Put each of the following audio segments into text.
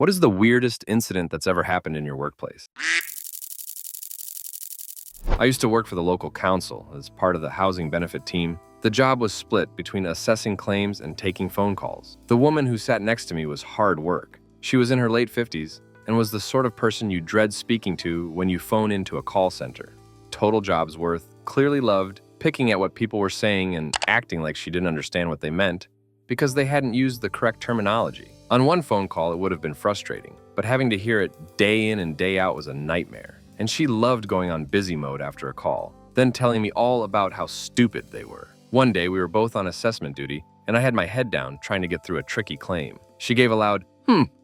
What is the weirdest incident that's ever happened in your workplace? I used to work for the local council as part of the housing benefit team. The job was split between assessing claims and taking phone calls. The woman who sat next to me was hard work. She was in her late 50s and was the sort of person you dread speaking to when you phone into a call center. Total job's worth, clearly loved, picking at what people were saying and acting like she didn't understand what they meant because they hadn't used the correct terminology. On one phone call, it would have been frustrating, but having to hear it day in and day out was a nightmare. And she loved going on busy mode after a call, then telling me all about how stupid they were. One day, we were both on assessment duty, and I had my head down trying to get through a tricky claim. She gave a loud,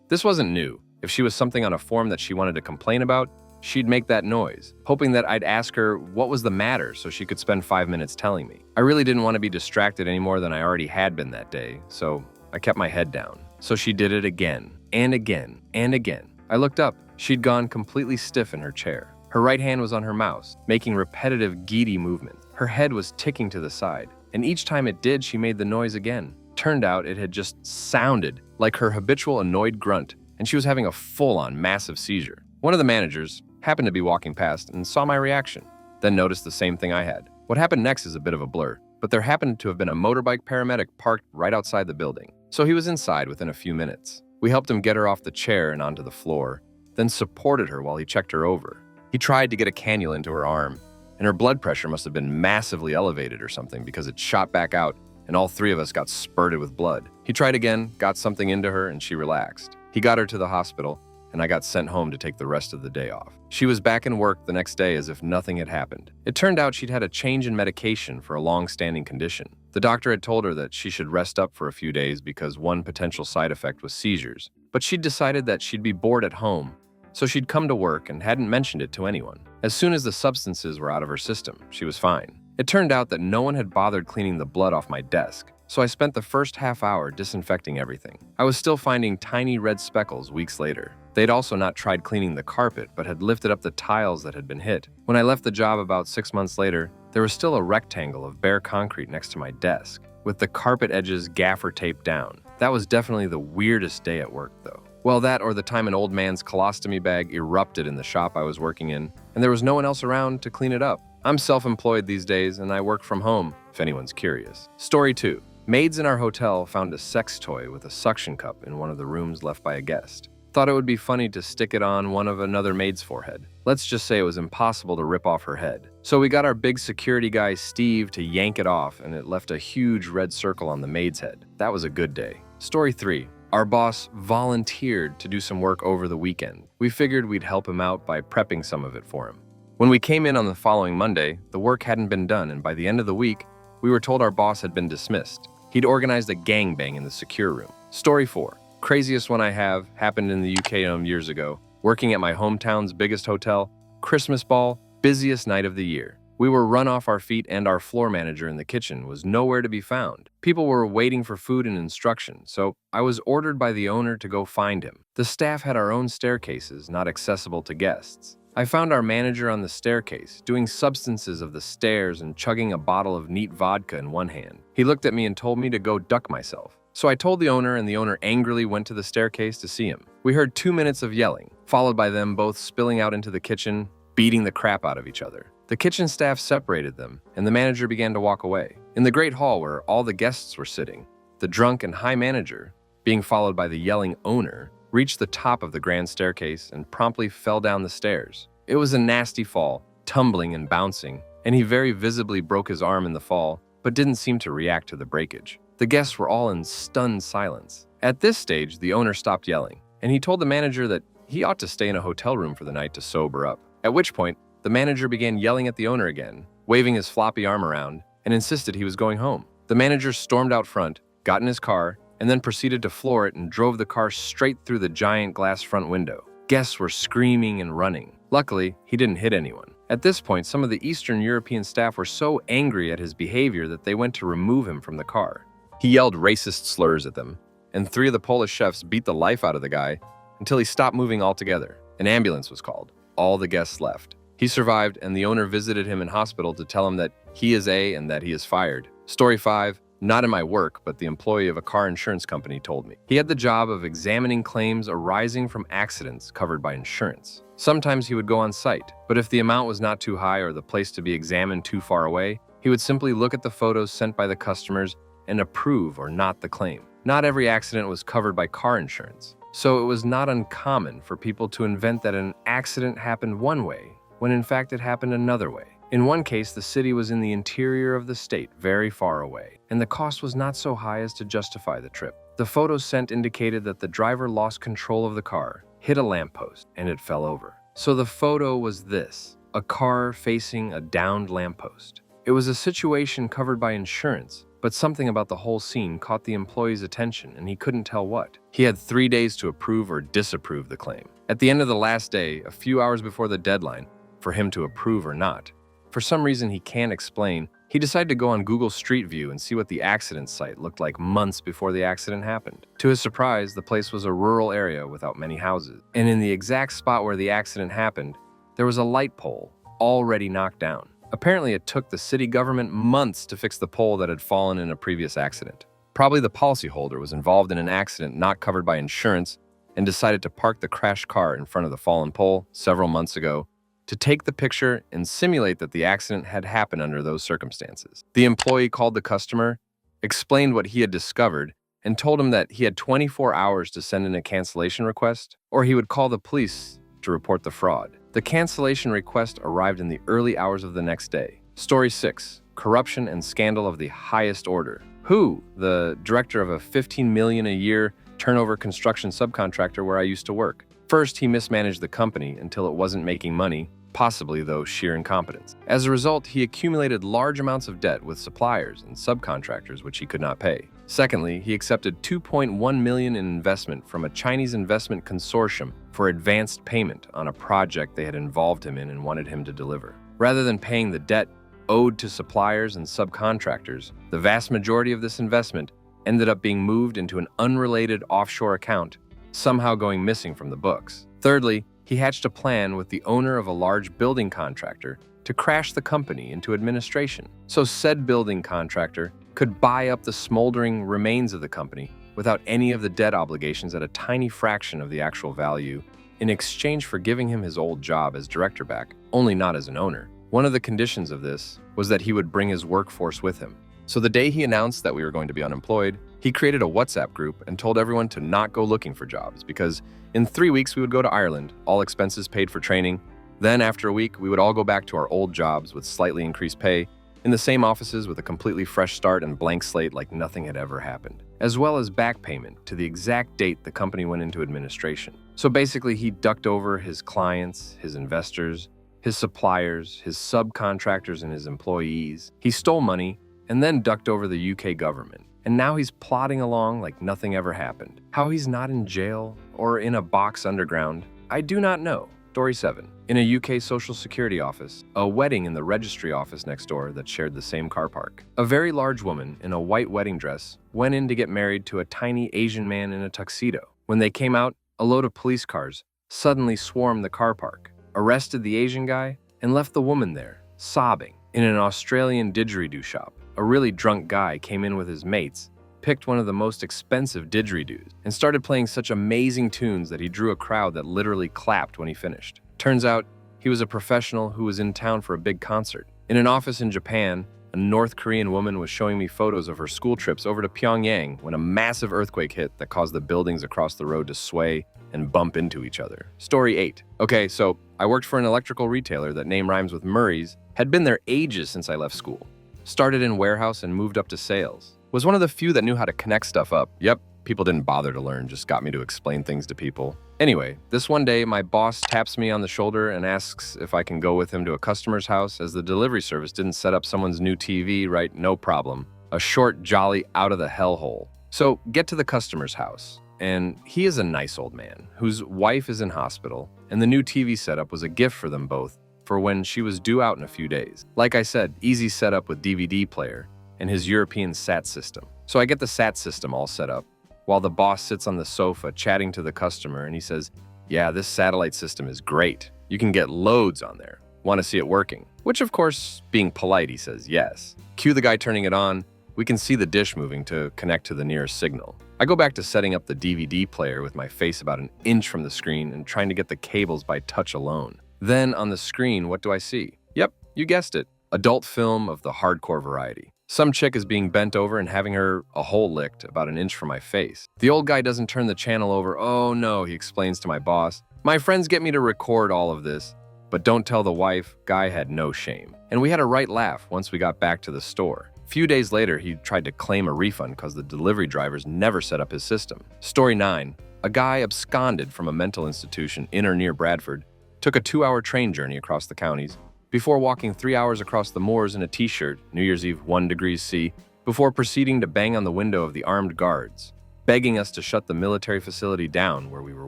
this wasn't new. If she was something on a form that she wanted to complain about, she'd make that noise, hoping that I'd ask her what was the matter so she could spend 5 minutes telling me. I really didn't want to be distracted any more than I already had been that day, so I kept my head down. So she did it again, and again, and again. I looked up. She'd gone completely stiff in her chair. Her right hand was on her mouse, making repetitive, giddy movements. Her head was ticking to the side, and each time it did, she made the noise again. Turned out it had just sounded like her habitual annoyed grunt, and she was having a full-on massive seizure. One of the managers happened to be walking past and saw my reaction, then noticed the same thing I had. What happened next is a bit of a blur, but there happened to have been a motorbike paramedic parked right outside the building, so he was inside within a few minutes. We helped him get her off the chair and onto the floor, then supported her while he checked her over. He tried to get a cannula into her arm, and her blood pressure must have been massively elevated or something because it shot back out and all three of us got spurted with blood. He tried again, got something into her, and she relaxed. He got her to the hospital, and I got sent home to take the rest of the day off. She was back in work the next day as if nothing had happened. It turned out she'd had a change in medication for a long-standing condition. The doctor had told her that she should rest up for a few days because one potential side effect was seizures. But she'd decided that she'd be bored at home, so she'd come to work and hadn't mentioned it to anyone. As soon as the substances were out of her system, she was fine. It turned out that no one had bothered cleaning the blood off my desk, so I spent the first half hour disinfecting everything. I was still finding tiny red speckles weeks later. They'd also not tried cleaning the carpet, but had lifted up the tiles that had been hit. When I left the job about 6 months later, there was still a rectangle of bare concrete next to my desk, with the carpet edges gaffer taped down. That was definitely the weirdest day at work, though. Well, that or the time an old man's colostomy bag erupted in the shop I was working in, and there was no one else around to clean it up. I'm self-employed these days, and I work from home, if anyone's curious. Story 2. Maids in our hotel found a sex toy with a suction cup in one of the rooms left by a guest. Thought it would be funny to stick it on one of another maid's forehead. Let's just say it was impossible to rip off her head. So we got our big security guy Steve to yank it off, and it left a huge red circle on the maid's head. That was a good day. Story 3. Our boss volunteered to do some work over the weekend. We figured we'd help him out by prepping some of it for him. When we came in on the following Monday, the work hadn't been done, and by the end of the week, we were told our boss had been dismissed. He'd organized a gangbang in the secure room. Story 4. Craziest one I have happened in the UK years ago. Working at my hometown's biggest hotel, Christmas ball, busiest night of the year. We were run off our feet and our floor manager in the kitchen was nowhere to be found. People were waiting for food and instruction, so I was ordered by the owner to go find him. The staff had our own staircases, not accessible to guests. I found our manager on the staircase, doing substances of the stairs and chugging a bottle of neat vodka in one hand. He looked at me and told me to go duck myself. So I told the owner, and the owner angrily went to the staircase to see him. We heard 2 minutes of yelling, followed by them both spilling out into the kitchen, beating the crap out of each other. The kitchen staff separated them, and the manager began to walk away. In the great hall where all the guests were sitting, the drunk and high manager, being followed by the yelling owner, reached the top of the grand staircase and promptly fell down the stairs. It was a nasty fall, tumbling and bouncing, and he very visibly broke his arm in the fall, but didn't seem to react to the breakage. The guests were all in stunned silence. At this stage, the owner stopped yelling, and he told the manager that he ought to stay in a hotel room for the night to sober up. At which point, the manager began yelling at the owner again, waving his floppy arm around, and insisted he was going home. The manager stormed out front, got in his car, and then proceeded to floor it and drove the car straight through the giant glass front window. Guests were screaming and running. Luckily, he didn't hit anyone. At this point, some of the Eastern European staff were so angry at his behavior that they went to remove him from the car. He yelled racist slurs at them, and 3 of the Polish chefs beat the life out of the guy until he stopped moving altogether. An ambulance was called. All the guests left. He survived, and the owner visited him in hospital to tell him that he is and that he is fired. Story 5. Not in my work, but the employee of a car insurance company told me. He had the job of examining claims arising from accidents covered by insurance. Sometimes he would go on site, but if the amount was not too high or the place to be examined too far away, he would simply look at the photos sent by the customers and approve or not the claim. Not every accident was covered by car insurance, so it was not uncommon for people to invent that an accident happened one way when in fact it happened another way. In one case, the city was in the interior of the state, very far away, and the cost was not so high as to justify the trip. The photos sent indicated that the driver lost control of the car, hit a lamppost, and it fell over. So the photo was this: a car facing a downed lamppost. It was a situation covered by insurance, but something about the whole scene caught the employee's attention and he couldn't tell what. He had 3 days to approve or disapprove the claim. At the end of the last day, a few hours before the deadline, for him to approve or not, for some reason he can't explain, he decided to go on Google Street View and see what the accident site looked like months before the accident happened. To his surprise, the place was a rural area without many houses, and in the exact spot where the accident happened, there was a light pole already knocked down. Apparently, it took the city government months to fix the pole that had fallen in a previous accident. Probably the policyholder was involved in an accident not covered by insurance and decided to park the crashed car in front of the fallen pole several months ago to take the picture and simulate that the accident had happened under those circumstances. The employee called the customer, explained what he had discovered, and told him that he had 24 hours to send in a cancellation request, or he would call the police to report the fraud. The cancellation request arrived in the early hours of the next day. Story 6. Corruption and scandal of the highest order. Who? The director of a $15 million a year turnover construction subcontractor where I used to work. First, he mismanaged the company until it wasn't making money, possibly though sheer incompetence. As a result, he accumulated large amounts of debt with suppliers and subcontractors which he could not pay. Secondly, he accepted $2.1 million in investment from a Chinese investment consortium for advanced payment on a project they had involved him in and wanted him to deliver. Rather than paying the debt owed to suppliers and subcontractors, the vast majority of this investment ended up being moved into an unrelated offshore account, somehow going missing from the books. Thirdly, he hatched a plan with the owner of a large building contractor to crash the company into administration, so said building contractor could buy up the smoldering remains of the company without any of the debt obligations at a tiny fraction of the actual value in exchange for giving him his old job as director back, only not as an owner. One of the conditions of this was that he would bring his workforce with him. So the day he announced that we were going to be unemployed, he created a WhatsApp group and told everyone to not go looking for jobs because in 3 weeks we would go to Ireland, all expenses paid for training. Then after a week, we would all go back to our old jobs with slightly increased pay, in the same offices with a completely fresh start and blank slate like nothing had ever happened, as well as back payment to the exact date the company went into administration. So basically, he ducked over his clients, his investors, his suppliers, his subcontractors, and his employees. He stole money and then ducked over the UK government. And now he's plodding along like nothing ever happened. How he's not in jail or in a box underground, I do not know. Story 7. In a UK Social Security office, a wedding in the registry office next door that shared the same car park. A very large woman in a white wedding dress went in to get married to a tiny Asian man in a tuxedo. When they came out, a load of police cars suddenly swarmed the car park, arrested the Asian guy, and left the woman there, sobbing. In an Australian didgeridoo shop, a really drunk guy came in with his mates, picked one of the most expensive didgeridoos, and started playing such amazing tunes that he drew a crowd that literally clapped when he finished. Turns out, he was a professional who was in town for a big concert. In an office in Japan, a North Korean woman was showing me photos of her school trips over to Pyongyang when a massive earthquake hit that caused the buildings across the road to sway and bump into each other. Story 8. Okay, so I worked for an electrical retailer that name rhymes with Murray's, had been there ages since I left school. Started in warehouse and moved up to sales. Was one of the few that knew how to connect stuff up. Yep, people didn't bother to learn, just got me to explain things to people. Anyway, this one day, my boss taps me on the shoulder and asks if I can go with him to a customer's house as the delivery service didn't set up someone's new TV, right? No problem. A short, jolly, out of the hellhole. So, get to the customer's house. And he is a nice old man whose wife is in hospital, and the new TV setup was a gift for them both for when she was due out in a few days. Like I said, easy setup with DVD player and his European SAT system. So I get the SAT system all set up, while the boss sits on the sofa chatting to the customer and he says, "Yeah, this satellite system is great. You can get loads on there. Want to see it working?" Which of course, being polite, he says yes. Cue the guy turning it on. We can see the dish moving to connect to the nearest signal. I go back to setting up the DVD player with my face about an inch from the screen and trying to get the cables by touch alone. Then on the screen, what do I see? Yep, you guessed it. Adult film of the hardcore variety. Some chick is being bent over and having her a hole licked about an inch from my face. The old guy doesn't turn the channel over. Oh no, he explains to my boss. My friends get me to record all of this, but don't tell the wife. Guy had no shame. And we had a right laugh once we got back to the store. A few days later, he tried to claim a refund because the delivery drivers never set up his system. Story 9. A guy absconded from a mental institution in or near Bradford, took a 2-hour train journey across the counties, before walking 3 hours across the moors in a t-shirt, New Year's Eve 1 degrees C, before proceeding to bang on the window of the armed guards, begging us to shut the military facility down where we were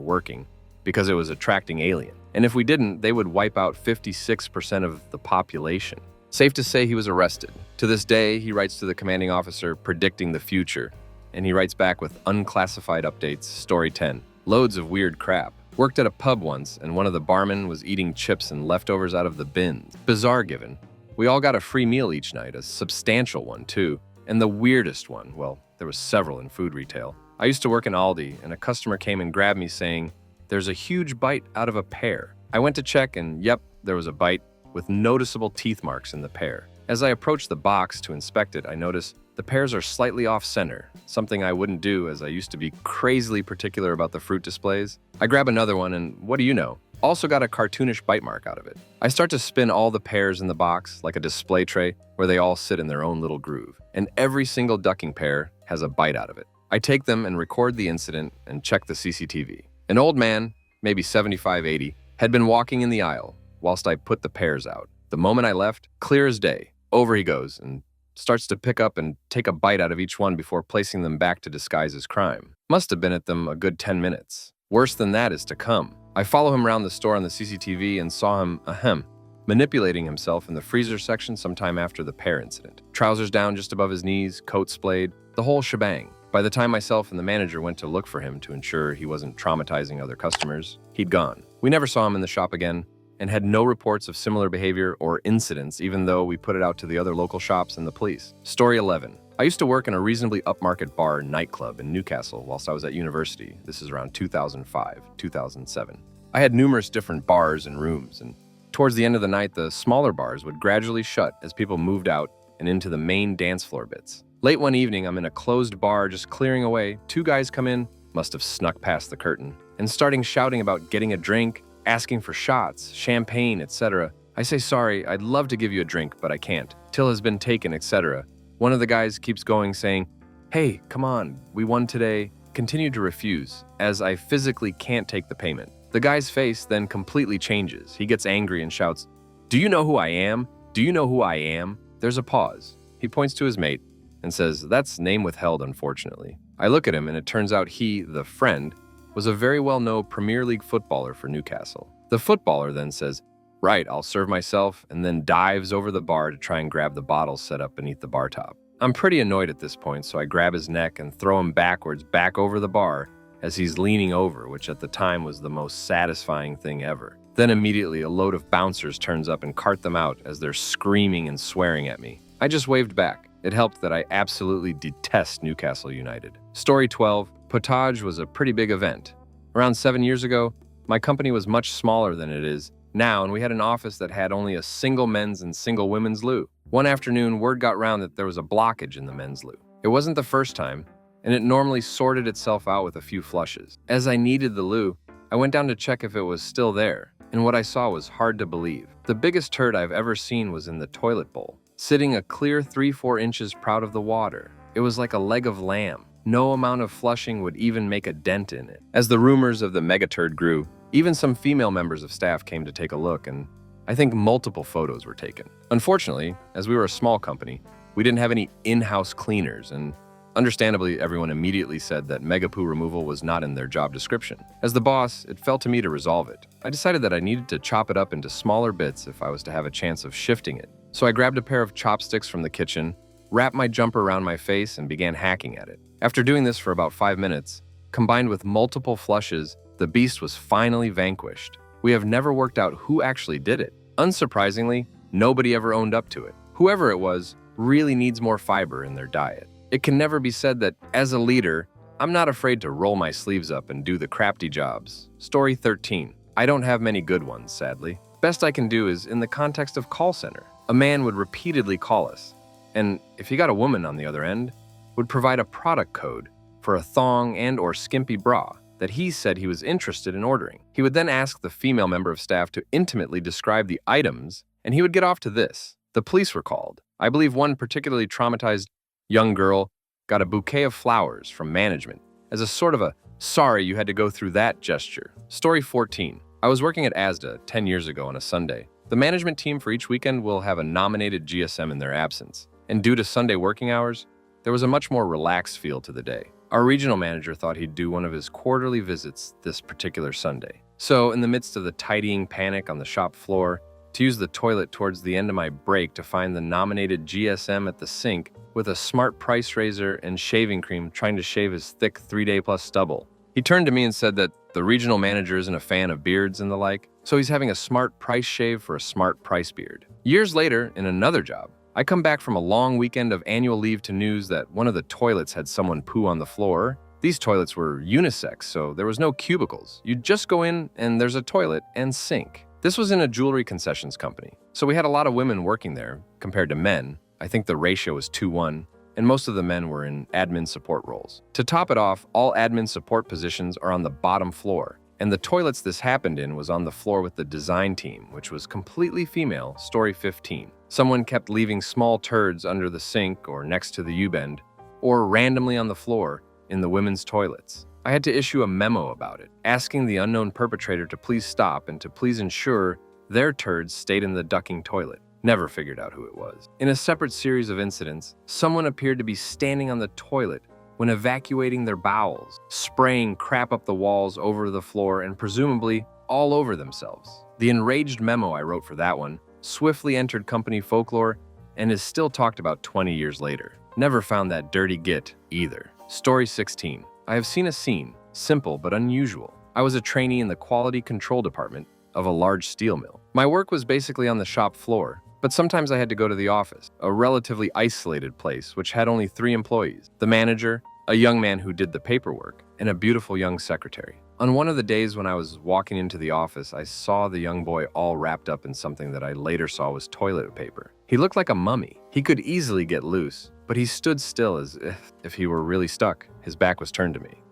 working because it was attracting alien. And if we didn't, they would wipe out 56% of the population. Safe to say he was arrested. To this day, he writes to the commanding officer predicting the future, and he writes back with unclassified updates. Story 10. Loads of weird crap. Worked at a pub once, and one of the barmen was eating chips and leftovers out of the bins. Bizarre given. We all got a free meal each night, a substantial one too. And the weirdest one, well, there was several in food retail. I used to work in Aldi, and a customer came and grabbed me saying, "There's a huge bite out of a pear." I went to check and yep, there was a bite with noticeable teeth marks in the pear. As I approached the box to inspect it, I noticed the pears are slightly off-center, something I wouldn't do as I used to be crazily particular about the fruit displays. I grab another one and what do you know? Also got a cartoonish bite mark out of it. I start to spin all the pears in the box like a display tray where they all sit in their own little groove, and every single ducking pear has a bite out of it. I take them and record the incident and check the CCTV. An old man, maybe 75, 80, had been walking in the aisle whilst I put the pears out. The moment I left, clear as day, over he goes and starts to pick up and take a bite out of each one before placing them back to disguise his crime. Must have been at them a good 10 minutes. Worse than that is to come. I follow him around the store on the CCTV and saw him, manipulating himself in the freezer section sometime after the pear incident. Trousers down just above his knees, coat splayed, the whole shebang. By the time myself and the manager went to look for him to ensure he wasn't traumatizing other customers, he'd gone. We never saw him in the shop again and had no reports of similar behavior or incidents even though we put it out to the other local shops and the police. Story 11. I used to work in a reasonably upmarket bar and nightclub in Newcastle whilst I was at university. This is around 2005, 2007. I had numerous different bars and rooms, and towards the end of the night, the smaller bars would gradually shut as people moved out and into the main dance floor bits. Late one evening, I'm in a closed bar just clearing away. 2 guys come in, must have snuck past the curtain, and starting shouting about getting a drink, asking for shots, champagne, etc. I say, "Sorry, I'd love to give you a drink, but I can't. Till has been taken, etc." One of the guys keeps going saying, "Hey, come on, we won today." Continued to refuse, as I physically can't take the payment. The guy's face then completely changes. He gets angry and shouts, "Do you know who I am? Do you know who I am?" There's a pause. He points to his mate and says, "That's name withheld, unfortunately." I look at him and it turns out he, the friend, was a very well-known Premier League footballer for Newcastle. The footballer then says, "Right, I'll serve myself," and then dives over the bar to try and grab the bottles set up beneath the bar top. I'm pretty annoyed at this point, so I grab his neck and throw him backwards back over the bar as he's leaning over, which at the time was the most satisfying thing ever. Then immediately a load of bouncers turns up and cart them out as they're screaming and swearing at me. I just waved back. It helped that I absolutely detest Newcastle United. Story 12. Potage was a pretty big event. Around 7 years ago, my company was much smaller than it is now, and we had an office that had only a single men's and single women's loo. One afternoon, word got round that there was a blockage in the men's loo. It wasn't the first time, and it normally sorted itself out with a few flushes. As I needed the loo, I went down to check if it was still there, and what I saw was hard to believe. The biggest turd I've ever seen was in the toilet bowl, sitting a clear 3-4 inches proud of the water. It was like a leg of lamb. No amount of flushing would even make a dent in it. As the rumors of the megaturd grew, even some female members of staff came to take a look, and I think multiple photos were taken. Unfortunately, as we were a small company, we didn't have any in-house cleaners, and understandably, everyone immediately said that megapoo removal was not in their job description. As the boss, it fell to me to resolve it. I decided that I needed to chop it up into smaller bits if I was to have a chance of shifting it. So I grabbed a pair of chopsticks from the kitchen, wrapped my jumper around my face, and began hacking at it. After doing this for about 5 minutes, combined with multiple flushes, the beast was finally vanquished. We have never worked out who actually did it. Unsurprisingly, nobody ever owned up to it. Whoever it was really needs more fiber in their diet. It can never be said that, as a leader, I'm not afraid to roll my sleeves up and do the crafty jobs. Story 13. I don't have many good ones, sadly. Best I can do is in the context of call center. A man would repeatedly call us, and if he got a woman on the other end, would provide a product code for a thong and or skimpy bra that he said he was interested in ordering. He would then ask the female member of staff to intimately describe the items, and he would get off to this. The police were called. I believe one particularly traumatized young girl got a bouquet of flowers from management as a sort of a sorry you had to go through that gesture. Story 14. I was working at ASDA 10 years ago on a Sunday. The management team for each weekend will have a nominated GSM in their absence, and due to Sunday working hours, there was a much more relaxed feel to the day. Our regional manager thought he'd do one of his quarterly visits this particular Sunday. So, in the midst of the tidying panic on the shop floor, to use the toilet towards the end of my break to find the nominated GSM at the sink with a smart price razor and shaving cream trying to shave his thick 3-day-plus stubble. He turned to me and said that the regional manager isn't a fan of beards and the like, so he's having a smart price shave for a smart price beard. Years later, in another job, I come back from a long weekend of annual leave to news that one of the toilets had someone poo on the floor. These toilets were unisex, so there was no cubicles. You'd just go in and there's a toilet and sink. This was in a jewelry concessions company, so we had a lot of women working there compared to men. I think the ratio was 2:1, and most of the men were in admin support roles. To top it off, all admin support positions are on the bottom floor, and the toilets this happened in was on the floor with the design team, which was completely female. Story 15. Someone kept leaving small turds under the sink or next to the U-bend, or randomly on the floor in the women's toilets. I had to issue a memo about it, asking the unknown perpetrator to please stop and to please ensure their turds stayed in the ducking toilet. Never figured out who it was. In a separate series of incidents, someone appeared to be standing on the toilet when evacuating their bowels, spraying crap up the walls, over the floor, and presumably all over themselves. The enraged memo I wrote for that one swiftly entered company folklore and is still talked about 20 years later. Never found that dirty git either. Story 16. I have seen a scene, simple but unusual. I was a trainee in the quality control department of a large steel mill. My work was basically on the shop floor, but sometimes I had to go to the office, a relatively isolated place which had only 3 employees: the manager, a young man who did the paperwork, and a beautiful young secretary. On one of the days when I was walking into the office, I saw the young boy all wrapped up in something that I later saw was toilet paper. He looked like a mummy. He could easily get loose, but he stood still as if he were really stuck. His back was turned to me.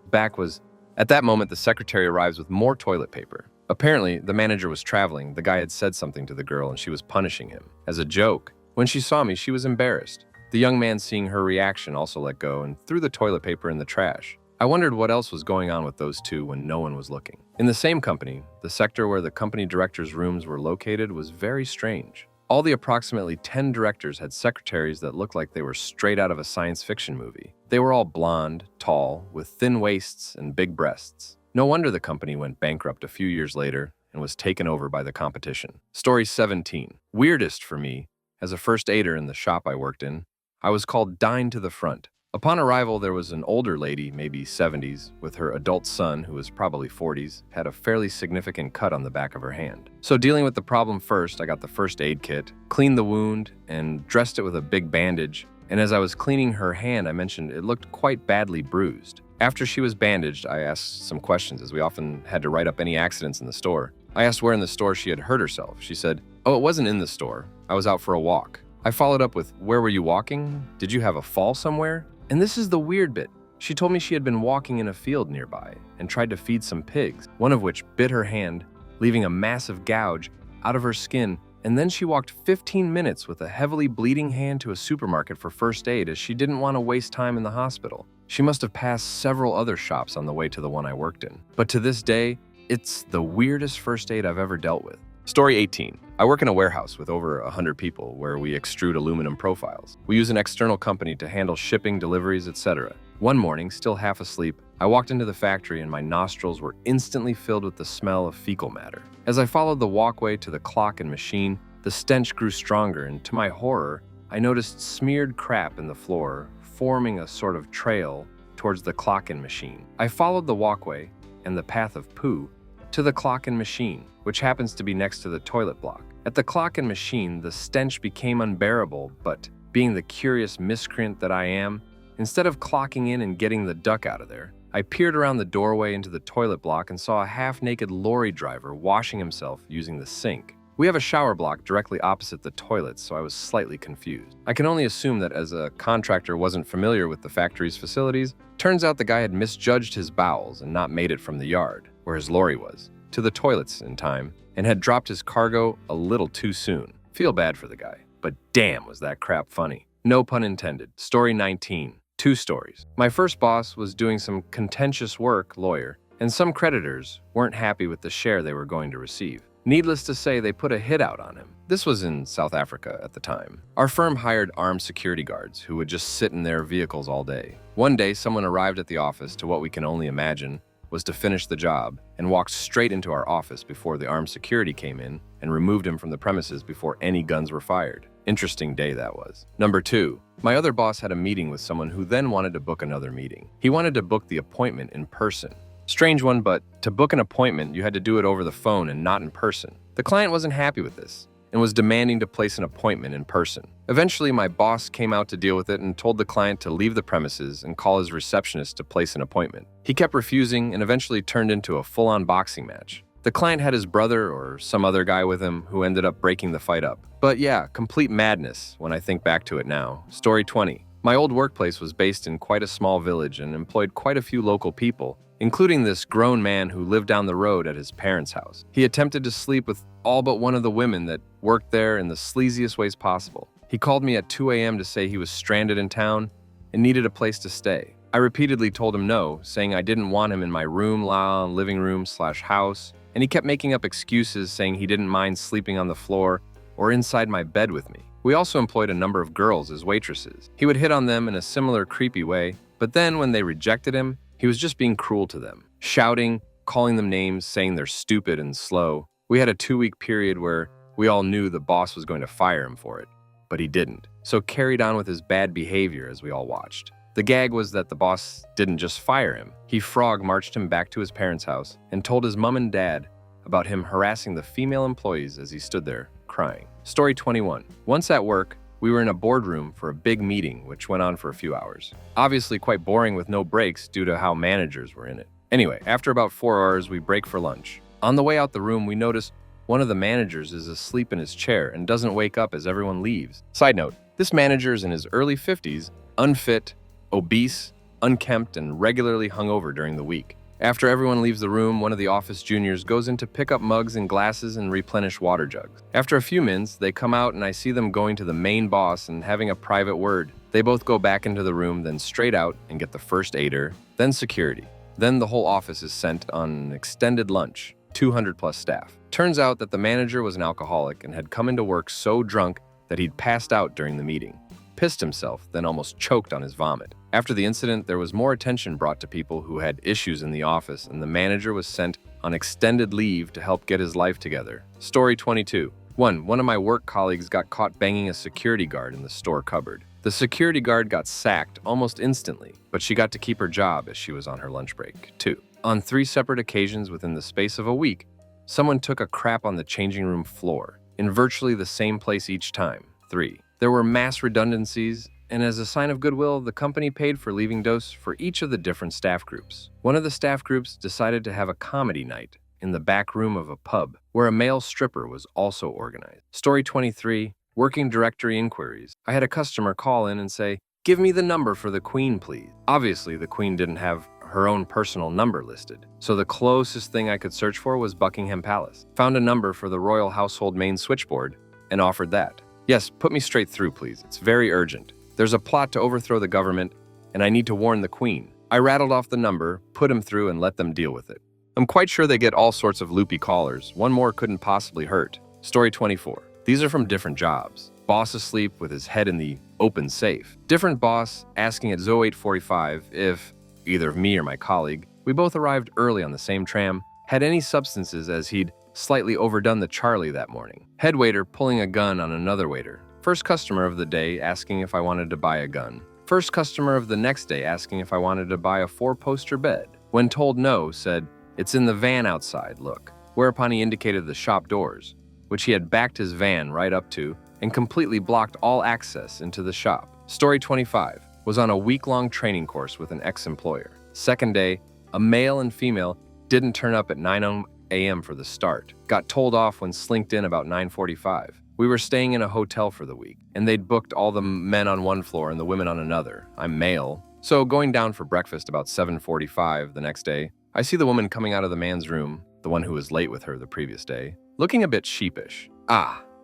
At that moment, the secretary arrives with more toilet paper. Apparently, the manager was traveling. The guy had said something to the girl and she was punishing him. As a joke, when she saw me, she was embarrassed. The young man, seeing her reaction, also let go and threw the toilet paper in the trash. I wondered what else was going on with those two when no one was looking. In the same company, the sector where the company directors' rooms were located was very strange. All the approximately 10 directors had secretaries that looked like they were straight out of a science fiction movie. They were all blonde, tall, with thin waists and big breasts. No wonder the company went bankrupt a few years later and was taken over by the competition. Story 17. Weirdest for me, as a first aider in the shop I worked in, I was called dine to the front. Upon arrival, there was an older lady, maybe 70s, with her adult son, who was probably 40s, had a fairly significant cut on the back of her hand. So dealing with the problem first, I got the first aid kit, cleaned the wound, and dressed it with a big bandage. And as I was cleaning her hand, I mentioned it looked quite badly bruised. After she was bandaged, I asked some questions, as we often had to write up any accidents in the store. I asked where in the store she had hurt herself. She said, "Oh, it wasn't in the store. I was out for a walk." I followed up with, "Where were you walking? Did you have a fall somewhere?" And this is the weird bit. She told me she had been walking in a field nearby and tried to feed some pigs, one of which bit her hand, leaving a massive gouge out of her skin. And then she walked 15 minutes with a heavily bleeding hand to a supermarket for first aid, as she didn't want to waste time in the hospital. She must have passed several other shops on the way to the one I worked in. But to this day, it's the weirdest first aid I've ever dealt with. Story 18. I work in a warehouse with over 100 people where we extrude aluminum profiles. We use an external company to handle shipping, deliveries, etc. One morning, still half asleep, I walked into the factory and my nostrils were instantly filled with the smell of fecal matter. As I followed the walkway to the clock and machine, the stench grew stronger, and to my horror, I noticed smeared crap in the floor, forming a sort of trail towards the clock and machine. I followed the walkway and the path of poo to the clock and machine, which happens to be next to the toilet block. At the clock and machine, the stench became unbearable, but Being the curious miscreant that I am, instead of clocking in and getting the duck out of there, I peered around the doorway into the toilet block and saw a half-naked lorry driver washing himself using the sink. We have a shower block directly opposite the toilets, so I was slightly confused. I can only assume that as a contractor wasn't familiar with the factory's facilities, turns out the guy had misjudged his bowels and not made it from the yard, where his lorry was, to the toilets in time, and had dropped his cargo a little too soon. Feel bad for the guy, but damn was that crap funny. No pun intended. Story 19. 2 stories. My first boss was doing some contentious work, lawyer, and some creditors weren't happy with the share they were going to receive. Needless to say, they put a hit out on him. This was in South Africa at the time. Our firm hired armed security guards who would just sit in their vehicles all day. One day, someone arrived at the office to what we can only imagine was to finish the job and walked straight into our office before the armed security came in and removed him from the premises before any guns were fired. Interesting day that was. Number 2, my other boss had a meeting with someone who then wanted to book another meeting. He wanted to book the appointment in person. Strange one, but to book an appointment, you had to do it over the phone and not in person. The client wasn't happy with this and was demanding to place an appointment in person. Eventually, my boss came out to deal with it and told the client to leave the premises and call his receptionist to place an appointment. He kept refusing and eventually turned into a full-on boxing match. The client had his brother or some other guy with him who ended up breaking the fight up. But yeah, complete madness when I think back to it now. Story 20. My old workplace was based in quite a small village and employed quite a few local people, including this grown man who lived down the road at his parents' house. He attempted to sleep with all but one of the women that worked there in the sleaziest ways possible. He called me at 2 a.m. to say he was stranded in town and needed a place to stay. I repeatedly told him no, saying I didn't want him in my room, living room/house, and he kept making up excuses saying he didn't mind sleeping on the floor or inside my bed with me. We also employed a number of girls as waitresses. He would hit on them in a similar creepy way, but then when they rejected him, he was just being cruel to them, shouting, calling them names, saying they're stupid and slow. We had a 2-week period where we all knew the boss was going to fire him for it, but he didn't, so carried on with his bad behavior as we all watched. The gag was that the boss didn't just fire him. He marched him back to his parents' house and told his mom and dad about him harassing the female employees as he stood there crying. Story 21. Once at work, we were in a boardroom for a big meeting which went on for a few hours. Obviously quite boring with no breaks due to how managers were in it. Anyway, after about 4 hours, we break for lunch. On the way out the room, we notice one of the managers is asleep in his chair and doesn't wake up as everyone leaves. Side note, this manager is in his early 50s, unfit, obese, unkempt, and regularly hungover during the week. After everyone leaves the room, one of the office juniors goes in to pick up mugs and glasses and replenish water jugs. After a few minutes, they come out and I see them going to the main boss and having a private word. They both go back into the room, then straight out and get the first aider, then security. Then the whole office is sent on an extended lunch, 200 plus staff. Turns out that the manager was an alcoholic and had come into work so drunk that he'd passed out during the meeting, pissed himself, then almost choked on his vomit. After the incident, there was more attention brought to people who had issues in the office, and the manager was sent on extended leave to help get his life together. Story 22. One of my work colleagues got caught banging a security guard in the store cupboard. The security guard got sacked almost instantly, but she got to keep her job as she was on her lunch break. 2. On 3 separate occasions within the space of a week, someone took a crap on the changing room floor, in virtually the same place each time. 3. There were mass redundancies, and as a sign of goodwill, the company paid for leaving dose for each of the different staff groups. One of the staff groups decided to have a comedy night in the back room of a pub, where a male stripper was also organized. Story 23, working directory inquiries. I had a customer call in and say, "Give me the number for the Queen, please." Obviously, the Queen didn't have her own personal number listed, so the closest thing I could search for was Buckingham Palace. Found a number for the Royal Household main switchboard and offered that. "Yes, put me straight through, please. It's very urgent. There's a plot to overthrow the government, and I need to warn the Queen." I rattled off the number, put him through, and let them deal with it. I'm quite sure they get all sorts of loopy callers. One more couldn't possibly hurt. Story 24. These are from different jobs. Boss asleep with his head in the open safe. Different boss asking at 0845 if, either me or my colleague, we both arrived early on the same tram, had any substances as he'd slightly overdone the Charlie that morning. Head waiter pulling a gun on another waiter. First customer of the day asking if I wanted to buy a gun. First customer of the next day asking if I wanted to buy a 4-poster bed. When told no, said, "It's in the van outside, look." Whereupon he indicated the shop doors, which he had backed his van right up to, and completely blocked all access into the shop. Story 25 was on a week-long training course with an ex-employer. Second day, a male and female didn't turn up at 9 a.m. for the start. Got told off when slinked in about 9:45. We were staying in a hotel for the week, and they'd booked all the men on one floor and the women on another. I'm male. So going down for breakfast about 7:45 the next day, I see the woman coming out of the man's room, the one who was late with her the previous day, looking a bit sheepish.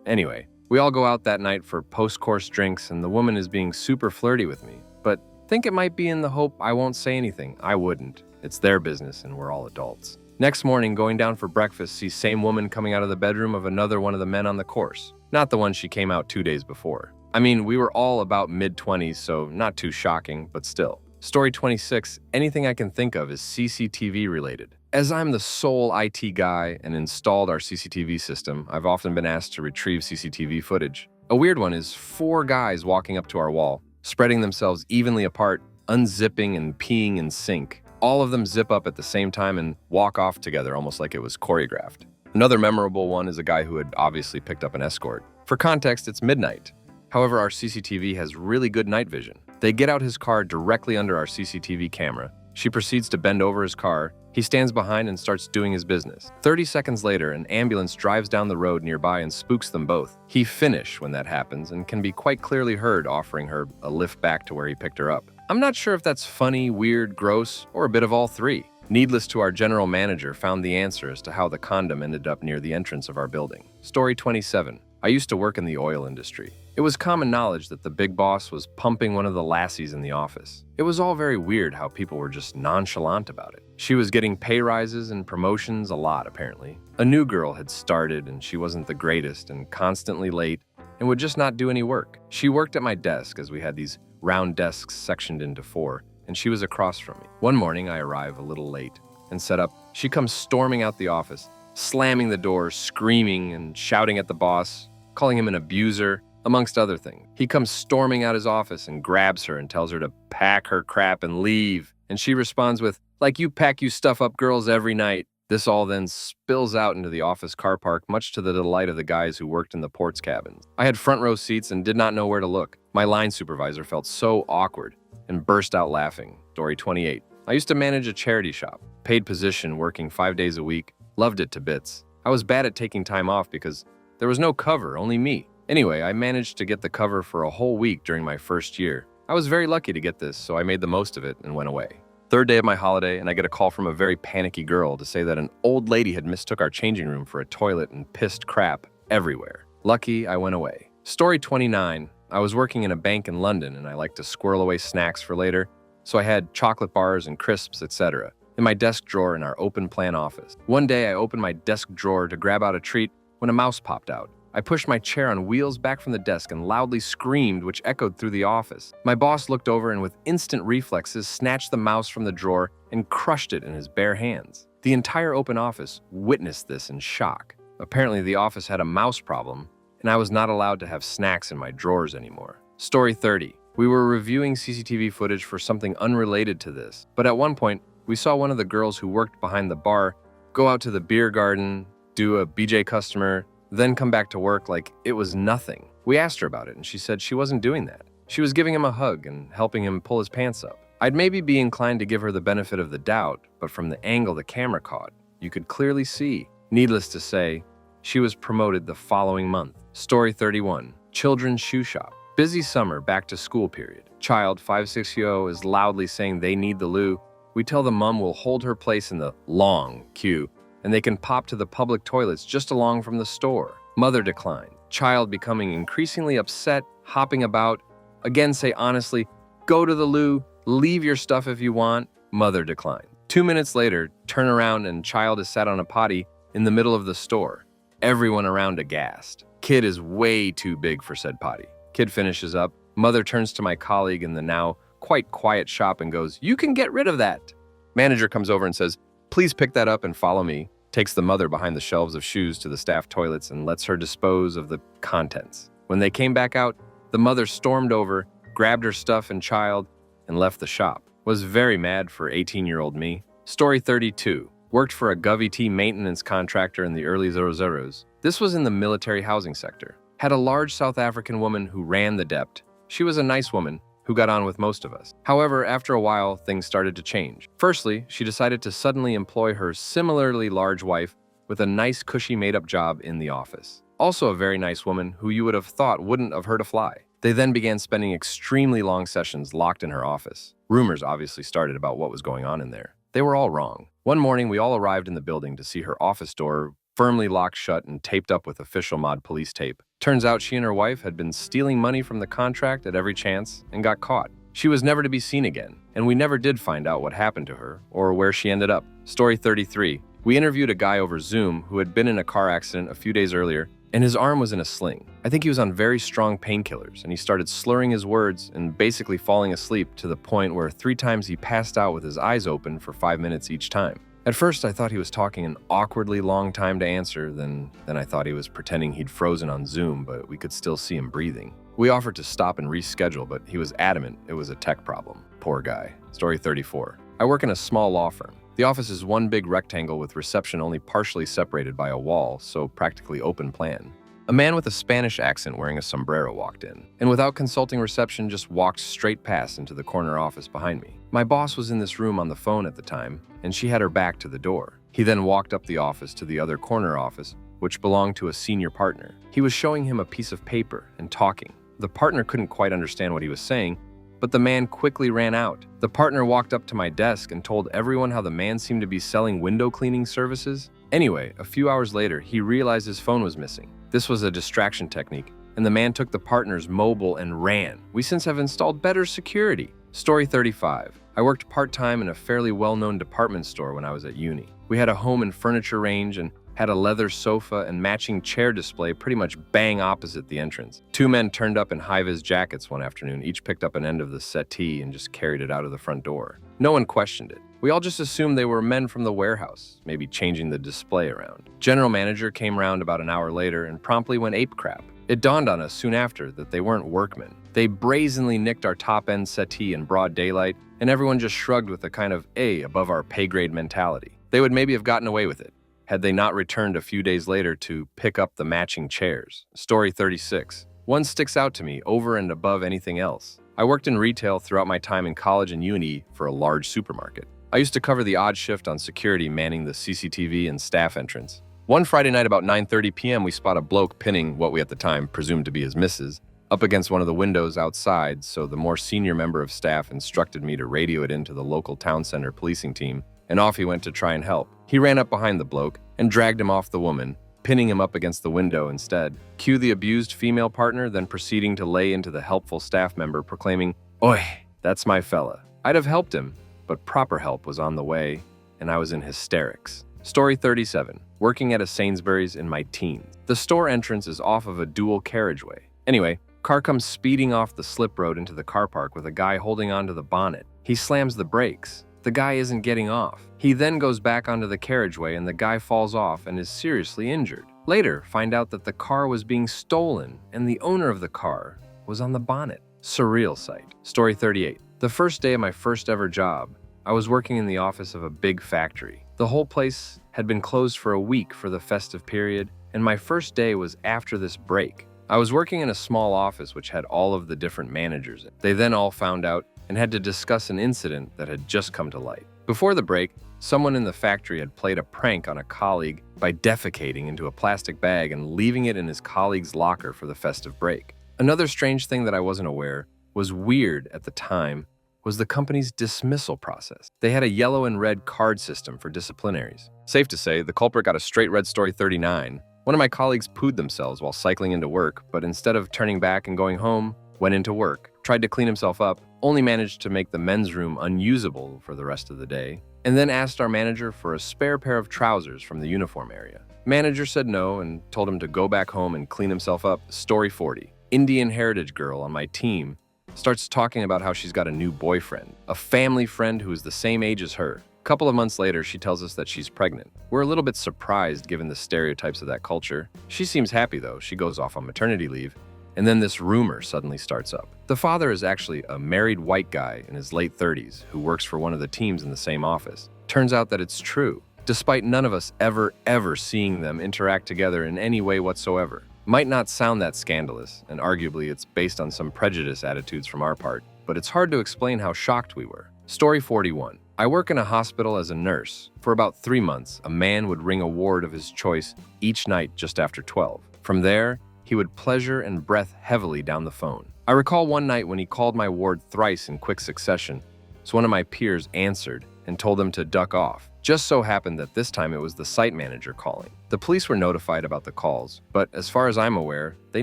Anyway, we all go out that night for post-course drinks, and the woman is being super flirty with me, but think it might be in the hope I won't say anything. I wouldn't. It's their business, and we're all adults. Next morning, going down for breakfast, see same woman coming out of the bedroom of another one of the men on the course. Not the one she came out 2 days before. I mean, we were all about mid-20s, so not too shocking, but still. Story 26, anything I can think of is CCTV related. As I'm the sole IT guy and installed our CCTV system, I've often been asked to retrieve CCTV footage. A weird one is 4 guys walking up to our wall, spreading themselves evenly apart, unzipping and peeing in sync. All of them zip up at the same time and walk off together almost like it was choreographed. Another memorable one is a guy who had obviously picked up an escort. For context, it's midnight. However, our CCTV has really good night vision. They get out his car directly under our CCTV camera. She proceeds to bend over his car. He stands behind and starts doing his business. 30 seconds later, an ambulance drives down the road nearby and spooks them both. He finishes when that happens and can be quite clearly heard offering her a lift back to where he picked her up. I'm not sure if that's funny, weird, gross, or a bit of all three. Needless to our general manager found the answer as to how the condom ended up near the entrance of our building. Story 27. I used to work in the oil industry. It was common knowledge that the big boss was pumping one of the lassies in the office. It was all very weird how people were just nonchalant about it. She was getting pay rises and promotions a lot, apparently. A new girl had started and she wasn't the greatest and constantly late and would just not do any work. She worked at my desk as we had these round desks sectioned into 4, and she was across from me. One morning, I arrive a little late and set up. She comes storming out the office, slamming the door, screaming and shouting at the boss, calling him an abuser, amongst other things. He comes storming out his office and grabs her and tells her to pack her crap and leave. And she responds with, "Like you pack you stuff up girls every night." This all then spills out into the office car park, much to the delight of the guys who worked in the ports cabins. I had front row seats and did not know where to look. My line supervisor felt so awkward and burst out laughing. Story 28. I used to manage a charity shop, paid position, working 5 days a week, loved it to bits. I was bad at taking time off because there was no cover, only me. Anyway, I managed to get the cover for a whole week during my first year. I was very lucky to get this, so I made the most of it and went away. Third day of my holiday, and I get a call from a very panicky girl to say that an old lady had mistook our changing room for a toilet and pissed crap everywhere. Lucky I went away. Story 29. I was working in a bank in London, and I like to squirrel away snacks for later, so I had chocolate bars and crisps, etc. in my desk drawer in our open plan office. One day, I opened my desk drawer to grab out a treat when a mouse popped out. I pushed my chair on wheels back from the desk and loudly screamed, which echoed through the office. My boss looked over and with instant reflexes snatched the mouse from the drawer and crushed it in his bare hands. The entire open office witnessed this in shock. Apparently, the office had a mouse problem, and I was not allowed to have snacks in my drawers anymore. Story 30. We were reviewing CCTV footage for something unrelated to this, but at one point, we saw one of the girls who worked behind the bar go out to the beer garden, do a BJ customer, then come back to work like it was nothing. We asked her about it, and she said she wasn't doing that. She was giving him a hug and helping him pull his pants up. I'd maybe be inclined to give her the benefit of the doubt, but from the angle the camera caught, you could clearly see. Needless to say, she was promoted the following month. Story 31. Children's shoe shop. Busy summer, back to school period. Child 560 is loudly saying they need the loo. We tell the mom we'll hold her place in the long queue, and they can pop to the public toilets just along from the store. Mother declined. Child becoming increasingly upset, hopping about. Again say honestly, go to the loo, leave your stuff if you want. Mother declined. 2 minutes later, turn around and child is sat on a potty in the middle of the store. Everyone around aghast. Kid is way too big for said potty. Kid finishes up. Mother turns to my colleague in the now quite quiet shop and goes, "You can get rid of that." Manager comes over and says, "Please pick that up and follow me." Takes the mother behind the shelves of shoes to the staff toilets and lets her dispose of the contents. When they came back out, the mother stormed over, grabbed her stuff and child, and left the shop. Was very mad for 18-year-old me. Story 32. Worked for a GovET maintenance contractor in the early 00s. This was in the military housing sector. Had a large South African woman who ran the dept. She was a nice woman who got on with most of us. However, after a while, things started to change. Firstly, she decided to suddenly employ her similarly large wife with a nice, cushy, made-up job in the office. Also a very nice woman who you would have thought wouldn't have hurt a fly. They then began spending extremely long sessions locked in her office. Rumors obviously started about what was going on in there. They were all wrong. One morning, we all arrived in the building to see her office door firmly locked shut and taped up with official mod police tape. Turns out she and her wife had been stealing money from the contract at every chance and got caught. She was never to be seen again, and we never did find out what happened to her or where she ended up. Story 33. We interviewed a guy over Zoom who had been in a car accident a few days earlier, and his arm was in a sling. I think he was on very strong painkillers, and he started slurring his words and basically falling asleep to the point where 3 times he passed out with his eyes open for 5 minutes each time. At first, I thought he was talking an awkwardly long time to answer, then I thought he was pretending he'd frozen on Zoom, but we could still see him breathing. We offered to stop and reschedule, but he was adamant it was a tech problem. Poor guy. Story 34. I work in a small law firm. The office is one big rectangle with reception only partially separated by a wall, so practically open plan. A man with a Spanish accent wearing a sombrero walked in, and without consulting reception just walked straight past into the corner office behind me. My boss was in this room on the phone at the time, and she had her back to the door. He then walked up the office to the other corner office, which belonged to a senior partner. He was showing him a piece of paper and talking. The partner couldn't quite understand what he was saying, but the man quickly ran out. The partner walked up to my desk and told everyone how the man seemed to be selling window cleaning services. Anyway, a few hours later, he realized his phone was missing. This was a distraction technique, and the man took the partner's mobile and ran. We since have installed better security. Story 35. I worked part-time in a fairly well-known department store when I was at uni. We had a home and furniture range and had a leather sofa and matching chair display pretty much bang opposite the entrance. 2 men turned up in high-vis jackets one afternoon, each picked up an end of the settee and just carried it out of the front door. No one questioned it. We all just assumed they were men from the warehouse, maybe changing the display around. General manager came round about an hour later and promptly went ape crap. It dawned on us soon after that they weren't workmen. They brazenly nicked our top-end settee in broad daylight, and everyone just shrugged with a kind of above our pay grade mentality. They would maybe have gotten away with it had they not returned a few days later to pick up the matching chairs. Story 36. One sticks out to me over and above anything else. I worked in retail throughout my time in college and uni for a large supermarket. I used to cover the odd shift on security manning the CCTV and staff entrance. One Friday night about 9:30 p.m. we spot a bloke pinning what we at the time presumed to be his missus up against one of the windows outside, so the more senior member of staff instructed me to radio it into the local town center policing team, and off he went to try and help. He ran up behind the bloke and dragged him off the woman, pinning him up against the window instead. Cue the abused female partner, then proceeding to lay into the helpful staff member, proclaiming, "Oi, that's my fella." I'd have helped him, but proper help was on the way, and I was in hysterics. Story 37. Working at a Sainsbury's in my teens. The store entrance is off of a dual carriageway. Anyway, car comes speeding off the slip road into the car park with a guy holding onto the bonnet. He slams the brakes. The guy isn't getting off. He then goes back onto the carriageway and the guy falls off and is seriously injured. Later, find out that the car was being stolen and the owner of the car was on the bonnet. Surreal sight. Story 38. The first day of my first ever job, I was working in the office of a big factory. The whole place had been closed for a week for the festive period, and my first day was after this break. I was working in a small office which had all of the different managers in. They then all found out and had to discuss an incident that had just come to light. Before the break, someone in the factory had played a prank on a colleague by defecating into a plastic bag and leaving it in his colleague's locker for the festive break. Another strange thing that I wasn't aware was weird at the time was the company's dismissal process. They had a yellow and red card system for disciplinaries. Safe to say, the culprit got a straight red. Story 39. One of my colleagues pooed themselves while cycling into work, but instead of turning back and going home, went into work, tried to clean himself up, only managed to make the men's room unusable for the rest of the day, and then asked our manager for a spare pair of trousers from the uniform area. Manager said no and told him to go back home and clean himself up. Story 40. Indian heritage girl on my team starts talking about how she's got a new boyfriend, a family friend who is the same age as her. A couple of months later, she tells us that she's pregnant. We're a little bit surprised given the stereotypes of that culture. She seems happy though. She goes off on maternity leave, and then this rumor suddenly starts up. The father is actually a married white guy in his late 30s who works for one of the teams in the same office. Turns out that it's true, despite none of us ever seeing them interact together in any way whatsoever. Might not sound that scandalous, and arguably it's based on some prejudice attitudes from our part, but it's hard to explain how shocked we were. Story 41. I work in a hospital as a nurse. For about 3 months, a man would ring a ward of his choice each night just after 12. From there, he would pleasure and breath heavily down the phone. I recall one night when he called my ward thrice in quick succession, so one of my peers answered and told him to duck off. Just so happened that this time it was the site manager calling. The police were notified about the calls, but as far as I'm aware, they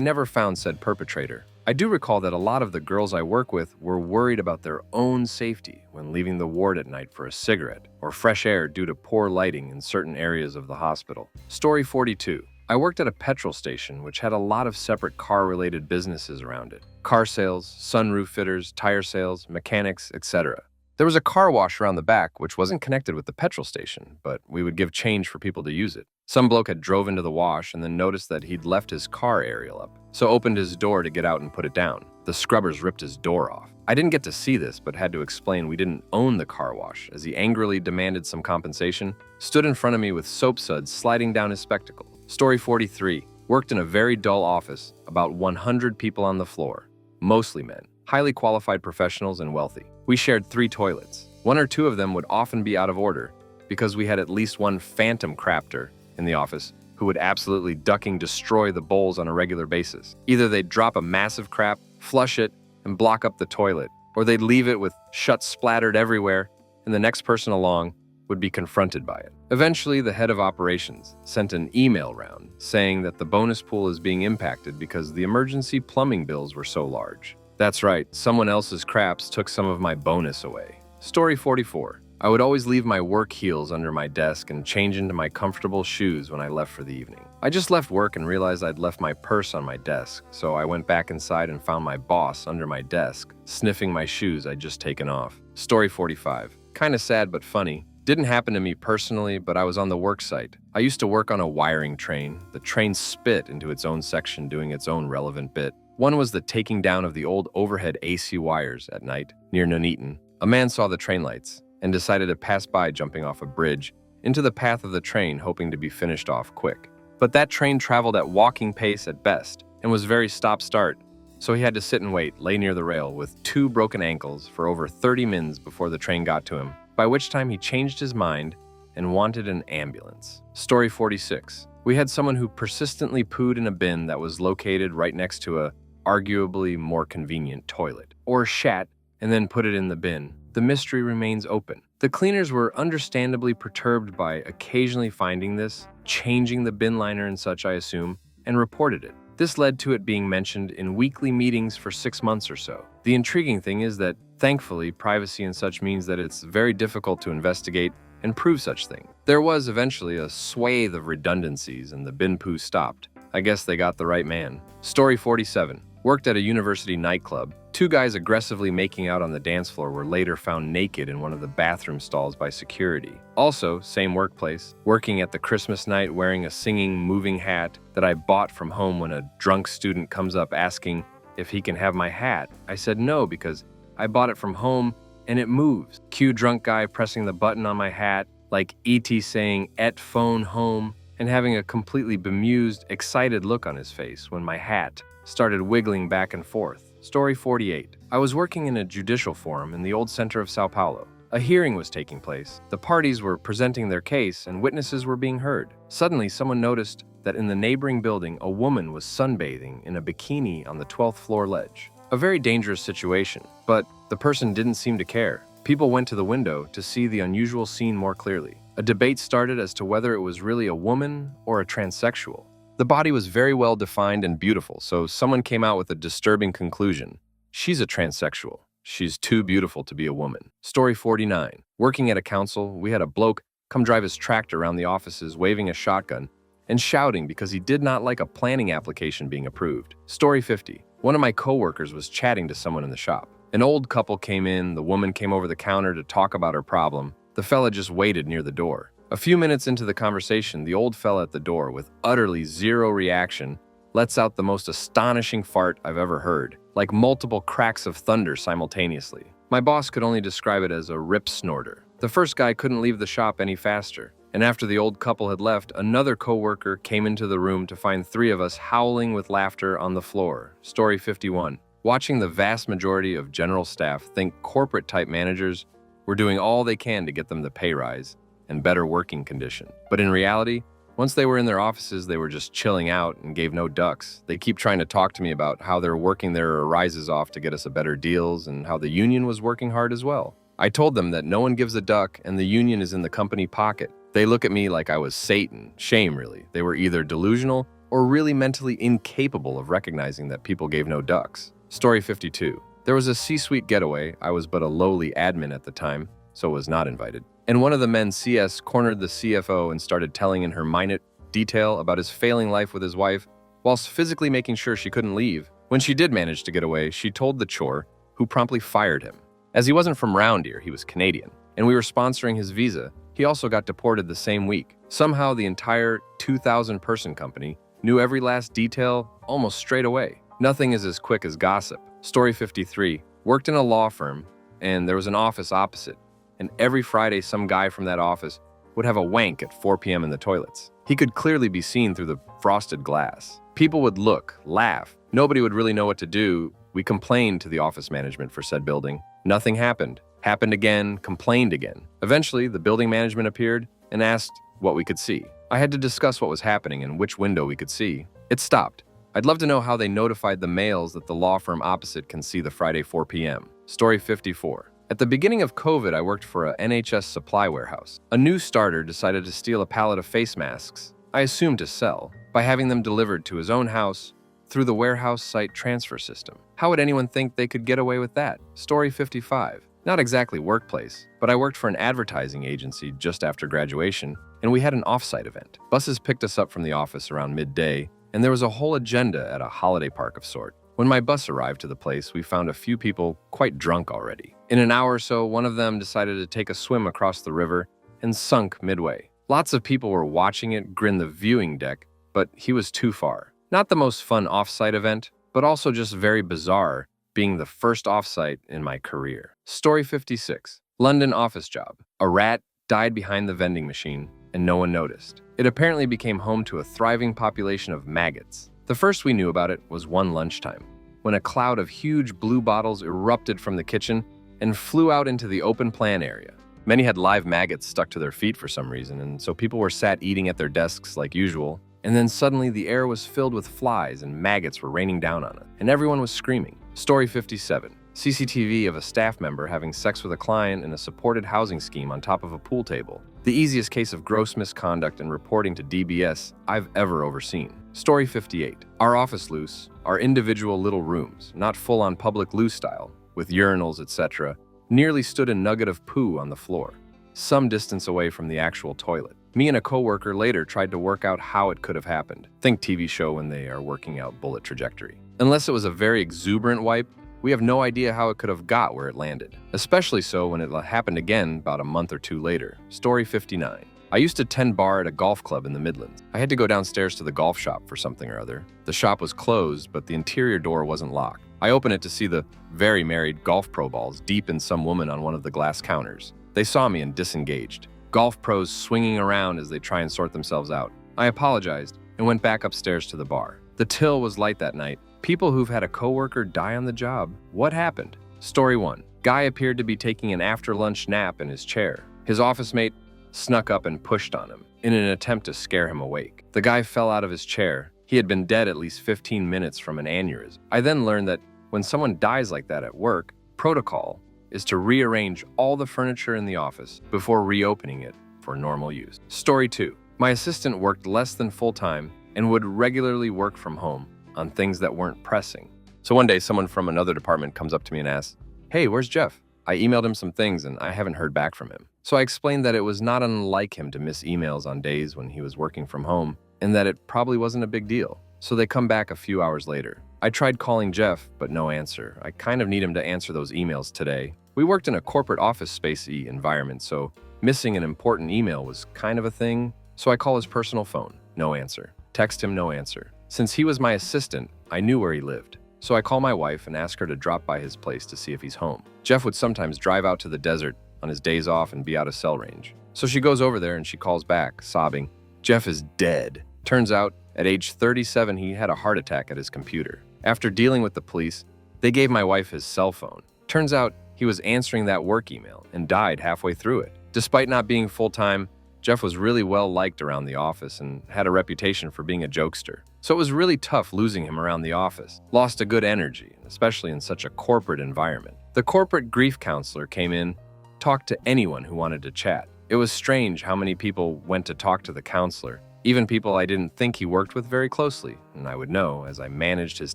never found said perpetrator. I do recall that a lot of the girls I work with were worried about their own safety when leaving the ward at night for a cigarette or fresh air due to poor lighting in certain areas of the hospital. Story 42. I worked at a petrol station which had a lot of separate car-related businesses around it. Car sales, sunroof fitters, tire sales, mechanics, etc. There was a car wash around the back which wasn't connected with the petrol station, but we would give change for people to use it. Some bloke had drove into the wash and then noticed that he'd left his car aerial up, so opened his door to get out and put it down. The scrubbers ripped his door off. I didn't get to see this, but had to explain we didn't own the car wash, as he angrily demanded some compensation, stood in front of me with soap suds sliding down his spectacles. Story 43. Worked in a very dull office, about 100 people on the floor, mostly men, highly qualified professionals and wealthy. We shared 3 toilets. 1 or 2 of them would often be out of order because we had at least one phantom crafter in the office who would absolutely ducking destroy the bowls on a regular basis. Either they'd drop a massive crap, flush it, and block up the toilet, or they'd leave it with shut splattered everywhere, and the next person along would be confronted by it. Eventually, the head of operations sent an email round saying that the bonus pool is being impacted because the emergency plumbing bills were so large. That's right, someone else's craps took some of my bonus away. Story 44. I would always leave my work heels under my desk and change into my comfortable shoes when I left for the evening. I just left work and realized I'd left my purse on my desk, so I went back inside and found my boss under my desk, sniffing my shoes I'd just taken off. Story 45. Kinda sad but funny. Didn't happen to me personally, but I was on the work site. I used to work on a wiring train. The train spit into its own section doing its own relevant bit. One was the taking down of the old overhead AC wires at night near Nuneaton. A man saw the train lights and decided to pass by jumping off a bridge into the path of the train, hoping to be finished off quick. But that train traveled at walking pace at best and was very stop-start, so he had to sit and wait, lay near the rail with 2 broken ankles for over 30 minutes before the train got to him, by which time he changed his mind and wanted an ambulance. Story 46. We had someone who persistently pooed in a bin that was located right next to a arguably more convenient toilet, or shat and then put it in the bin. The mystery remains open. The cleaners were understandably perturbed by occasionally finding this, changing the bin liner and such, I assume, and reported it. This led to it being mentioned in weekly meetings for 6 months or so. The intriguing thing is that, thankfully, privacy and such means that it's very difficult to investigate and prove such things. There was eventually a swathe of redundancies and the bin poo stopped. I guess they got the right man. Story 47. Worked at a university nightclub. 2 guys aggressively making out on the dance floor were later found naked in one of the bathroom stalls by security. Also, same workplace, working at the Christmas night wearing a singing, moving hat that I bought from home when a drunk student comes up asking if he can have my hat. I said no because I bought it from home and it moves. Cue drunk guy pressing the button on my hat like E.T. saying "et phone home" and having a completely bemused, excited look on his face when my hat started wiggling back and forth. Story 48. I was working in a judicial forum in the old center of Sao Paulo. A hearing was taking place. The parties were presenting their case and witnesses were being heard. Suddenly, someone noticed that in the neighboring building, a woman was sunbathing in a bikini on the 12th floor ledge. A very dangerous situation, but the person didn't seem to care. People went to the window to see the unusual scene more clearly. A debate started as to whether it was really a woman or a transsexual. The body was very well defined and beautiful, so someone came out with a disturbing conclusion. She's a transsexual. She's too beautiful to be a woman. Story 49. Working at a council, we had a bloke come drive his tractor around the offices waving a shotgun and shouting because he did not like a planning application being approved. Story 50. One of my coworkers was chatting to someone in the shop. An old couple came in, the woman came over the counter to talk about her problem. The fella just waited near the door. A few minutes into the conversation, the old fella at the door, with utterly zero reaction, lets out the most astonishing fart I've ever heard, like multiple cracks of thunder simultaneously. My boss could only describe it as a rip snorter. The first guy couldn't leave the shop any faster, And after the old couple had left, another coworker came into the room to find three of us howling with laughter on the floor. Story 51. Watching the vast majority of general staff think corporate-type managers were doing all they can to get them the pay rise and better working condition. But in reality, once they were in their offices, they were just chilling out and gave no ducks. They keep trying to talk to me about how they're working their rises off to get us a better deals and how the union was working hard as well. I told them that no one gives a duck and the union is in the company pocket. They look at me like I was Satan. Shame, really. They were either delusional or really mentally incapable of recognizing that people gave no ducks. Story 52. There was a C-suite getaway. I was but a lowly admin at the time, so was not invited. And one of the men CS cornered the CFO and started telling in her minute detail about his failing life with his wife, whilst physically making sure she couldn't leave. When she did manage to get away, she told the chore, who promptly fired him. As he wasn't from round here, he was Canadian, and we were sponsoring his visa. He also got deported the same week. Somehow the entire 2,000-person company knew every last detail almost straight away. Nothing is as quick as gossip. Story 53. Worked in a law firm, and there was an office opposite. And every Friday, some guy from that office would have a wank at 4 p.m. in the toilets. He could clearly be seen through the frosted glass. People would look, laugh. Nobody would really know what to do. We complained to the office management for said building. Nothing happened. Happened again, complained again. Eventually, the building management appeared and asked what we could see. I had to discuss what was happening and which window we could see. It stopped. I'd love to know how they notified the males that the law firm opposite can see the Friday 4 p.m. Story 54. At the beginning of COVID, I worked for a NHS supply warehouse. A new starter decided to steal a pallet of face masks, I assumed to sell, by having them delivered to his own house through the warehouse site transfer system. How would anyone think they could get away with that? Story 55. Not exactly workplace, but I worked for an advertising agency just after graduation, and we had an off-site event. Buses picked us up from the office around midday, and there was a whole agenda at a holiday park of sort. When my bus arrived to the place, we found a few people quite drunk already. In an hour or so, one of them decided to take a swim across the river and sunk midway. Lots of people were watching it grin the viewing deck, but he was too far. Not the most fun off-site event, but also just very bizarre, being the first off-site in my career. Story 56. London office job. A rat died behind the vending machine, and no one noticed. It apparently became home to a thriving population of maggots. The first we knew about it was one lunchtime, when a cloud of huge blue bottles erupted from the kitchen and flew out into the open plan area. Many had live maggots stuck to their feet for some reason, and so people were sat eating at their desks like usual, and then suddenly the air was filled with flies and maggots were raining down on it, and everyone was screaming. Story 57. CCTV of a staff member having sex with a client in a supported housing scheme on top of a pool table. The easiest case of gross misconduct and reporting to DBS I've ever overseen. Story 58. Our office loose, our individual little rooms, not full-on public loo style, with urinals, etc., nearly stood a nugget of poo on the floor, some distance away from the actual toilet. Me and a coworker later tried to work out how it could have happened. Think TV show when they are working out bullet trajectory. Unless it was a very exuberant wipe, we have no idea how it could have got where it landed. Especially so when it happened again about a month or two later. Story 59. I used to tend bar at a golf club in the Midlands. I had to go downstairs to the golf shop for something or other. The shop was closed, but the interior door wasn't locked. I opened it to see the very married golf pro balls deep in some woman on one of the glass counters. They saw me and disengaged. Golf pros swinging around as they try and sort themselves out. I apologized and went back upstairs to the bar. The till was light that night. People who've had a coworker die on the job. What happened? Story 1. Guy appeared to be taking an after-lunch nap in his chair. His office mate snuck up and pushed on him in an attempt to scare him awake. The guy fell out of his chair. He had been dead at least 15 minutes from an aneurysm. I then learned that when someone dies like that at work, protocol is to rearrange all the furniture in the office before reopening it for normal use. Story 2. My assistant worked less than full-time and would regularly work from home on things that weren't pressing. So one day, someone from another department comes up to me and asks, "Hey, where's Jeff?" I emailed him some things and I haven't heard back from him. So I explained that it was not unlike him to miss emails on days when he was working from home and that it probably wasn't a big deal. So they come back a few hours later. I tried calling Jeff, but no answer. I kind of need him to answer those emails today. We worked in a corporate office spacey environment, so missing an important email was kind of a thing. So I call his personal phone, no answer. Text him, no answer. Since he was my assistant, I knew where he lived. So I call my wife and ask her to drop by his place to see if he's home. Jeff would sometimes drive out to the desert on his days off and be out of cell range. So she goes over there and she calls back, sobbing, "Jeff is dead." Turns out, at age 37, he had a heart attack at his computer. After dealing with the police, they gave my wife his cell phone. Turns out, he was answering that work email and died halfway through it. Despite not being full-time, Jeff was really well liked around the office and had a reputation for being a jokester. So it was really tough losing him around the office. Lost a good energy, especially in such a corporate environment. The corporate grief counselor came in, talked to anyone who wanted to chat. It was strange how many people went to talk to the counselor, even people I didn't think he worked with very closely, and I would know as I managed his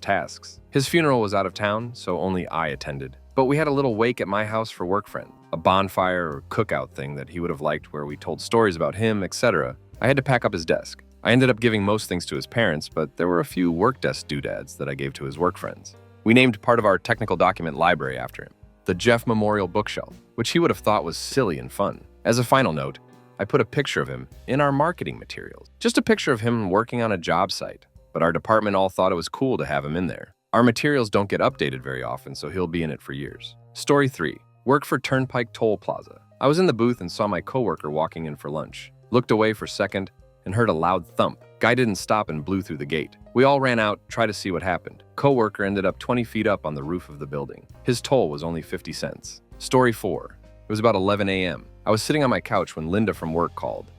tasks. His funeral was out of town, so only I attended. But we had a little wake at my house for work friends, a bonfire or cookout thing that he would have liked where we told stories about him, etc. I had to pack up his desk. I ended up giving most things to his parents, but there were a few work desk doodads that I gave to his work friends. We named part of our technical document library after him, the Jeff Memorial Bookshelf, which he would have thought was silly and fun. As a final note, I put a picture of him in our marketing materials. Just a picture of him working on a job site, but our department all thought it was cool to have him in there. Our materials don't get updated very often, so he'll be in it for years. Story 3. Work for Turnpike Toll Plaza. I was in the booth and saw my coworker walking in for lunch. Looked away for a second and heard a loud thump. Guy didn't stop and blew through the gate. We all ran out, tried to see what happened. Coworker ended up 20 feet up on the roof of the building. His toll was only 50 cents. Story 4. It was about 11 a.m. I was sitting on my couch when Linda from work called.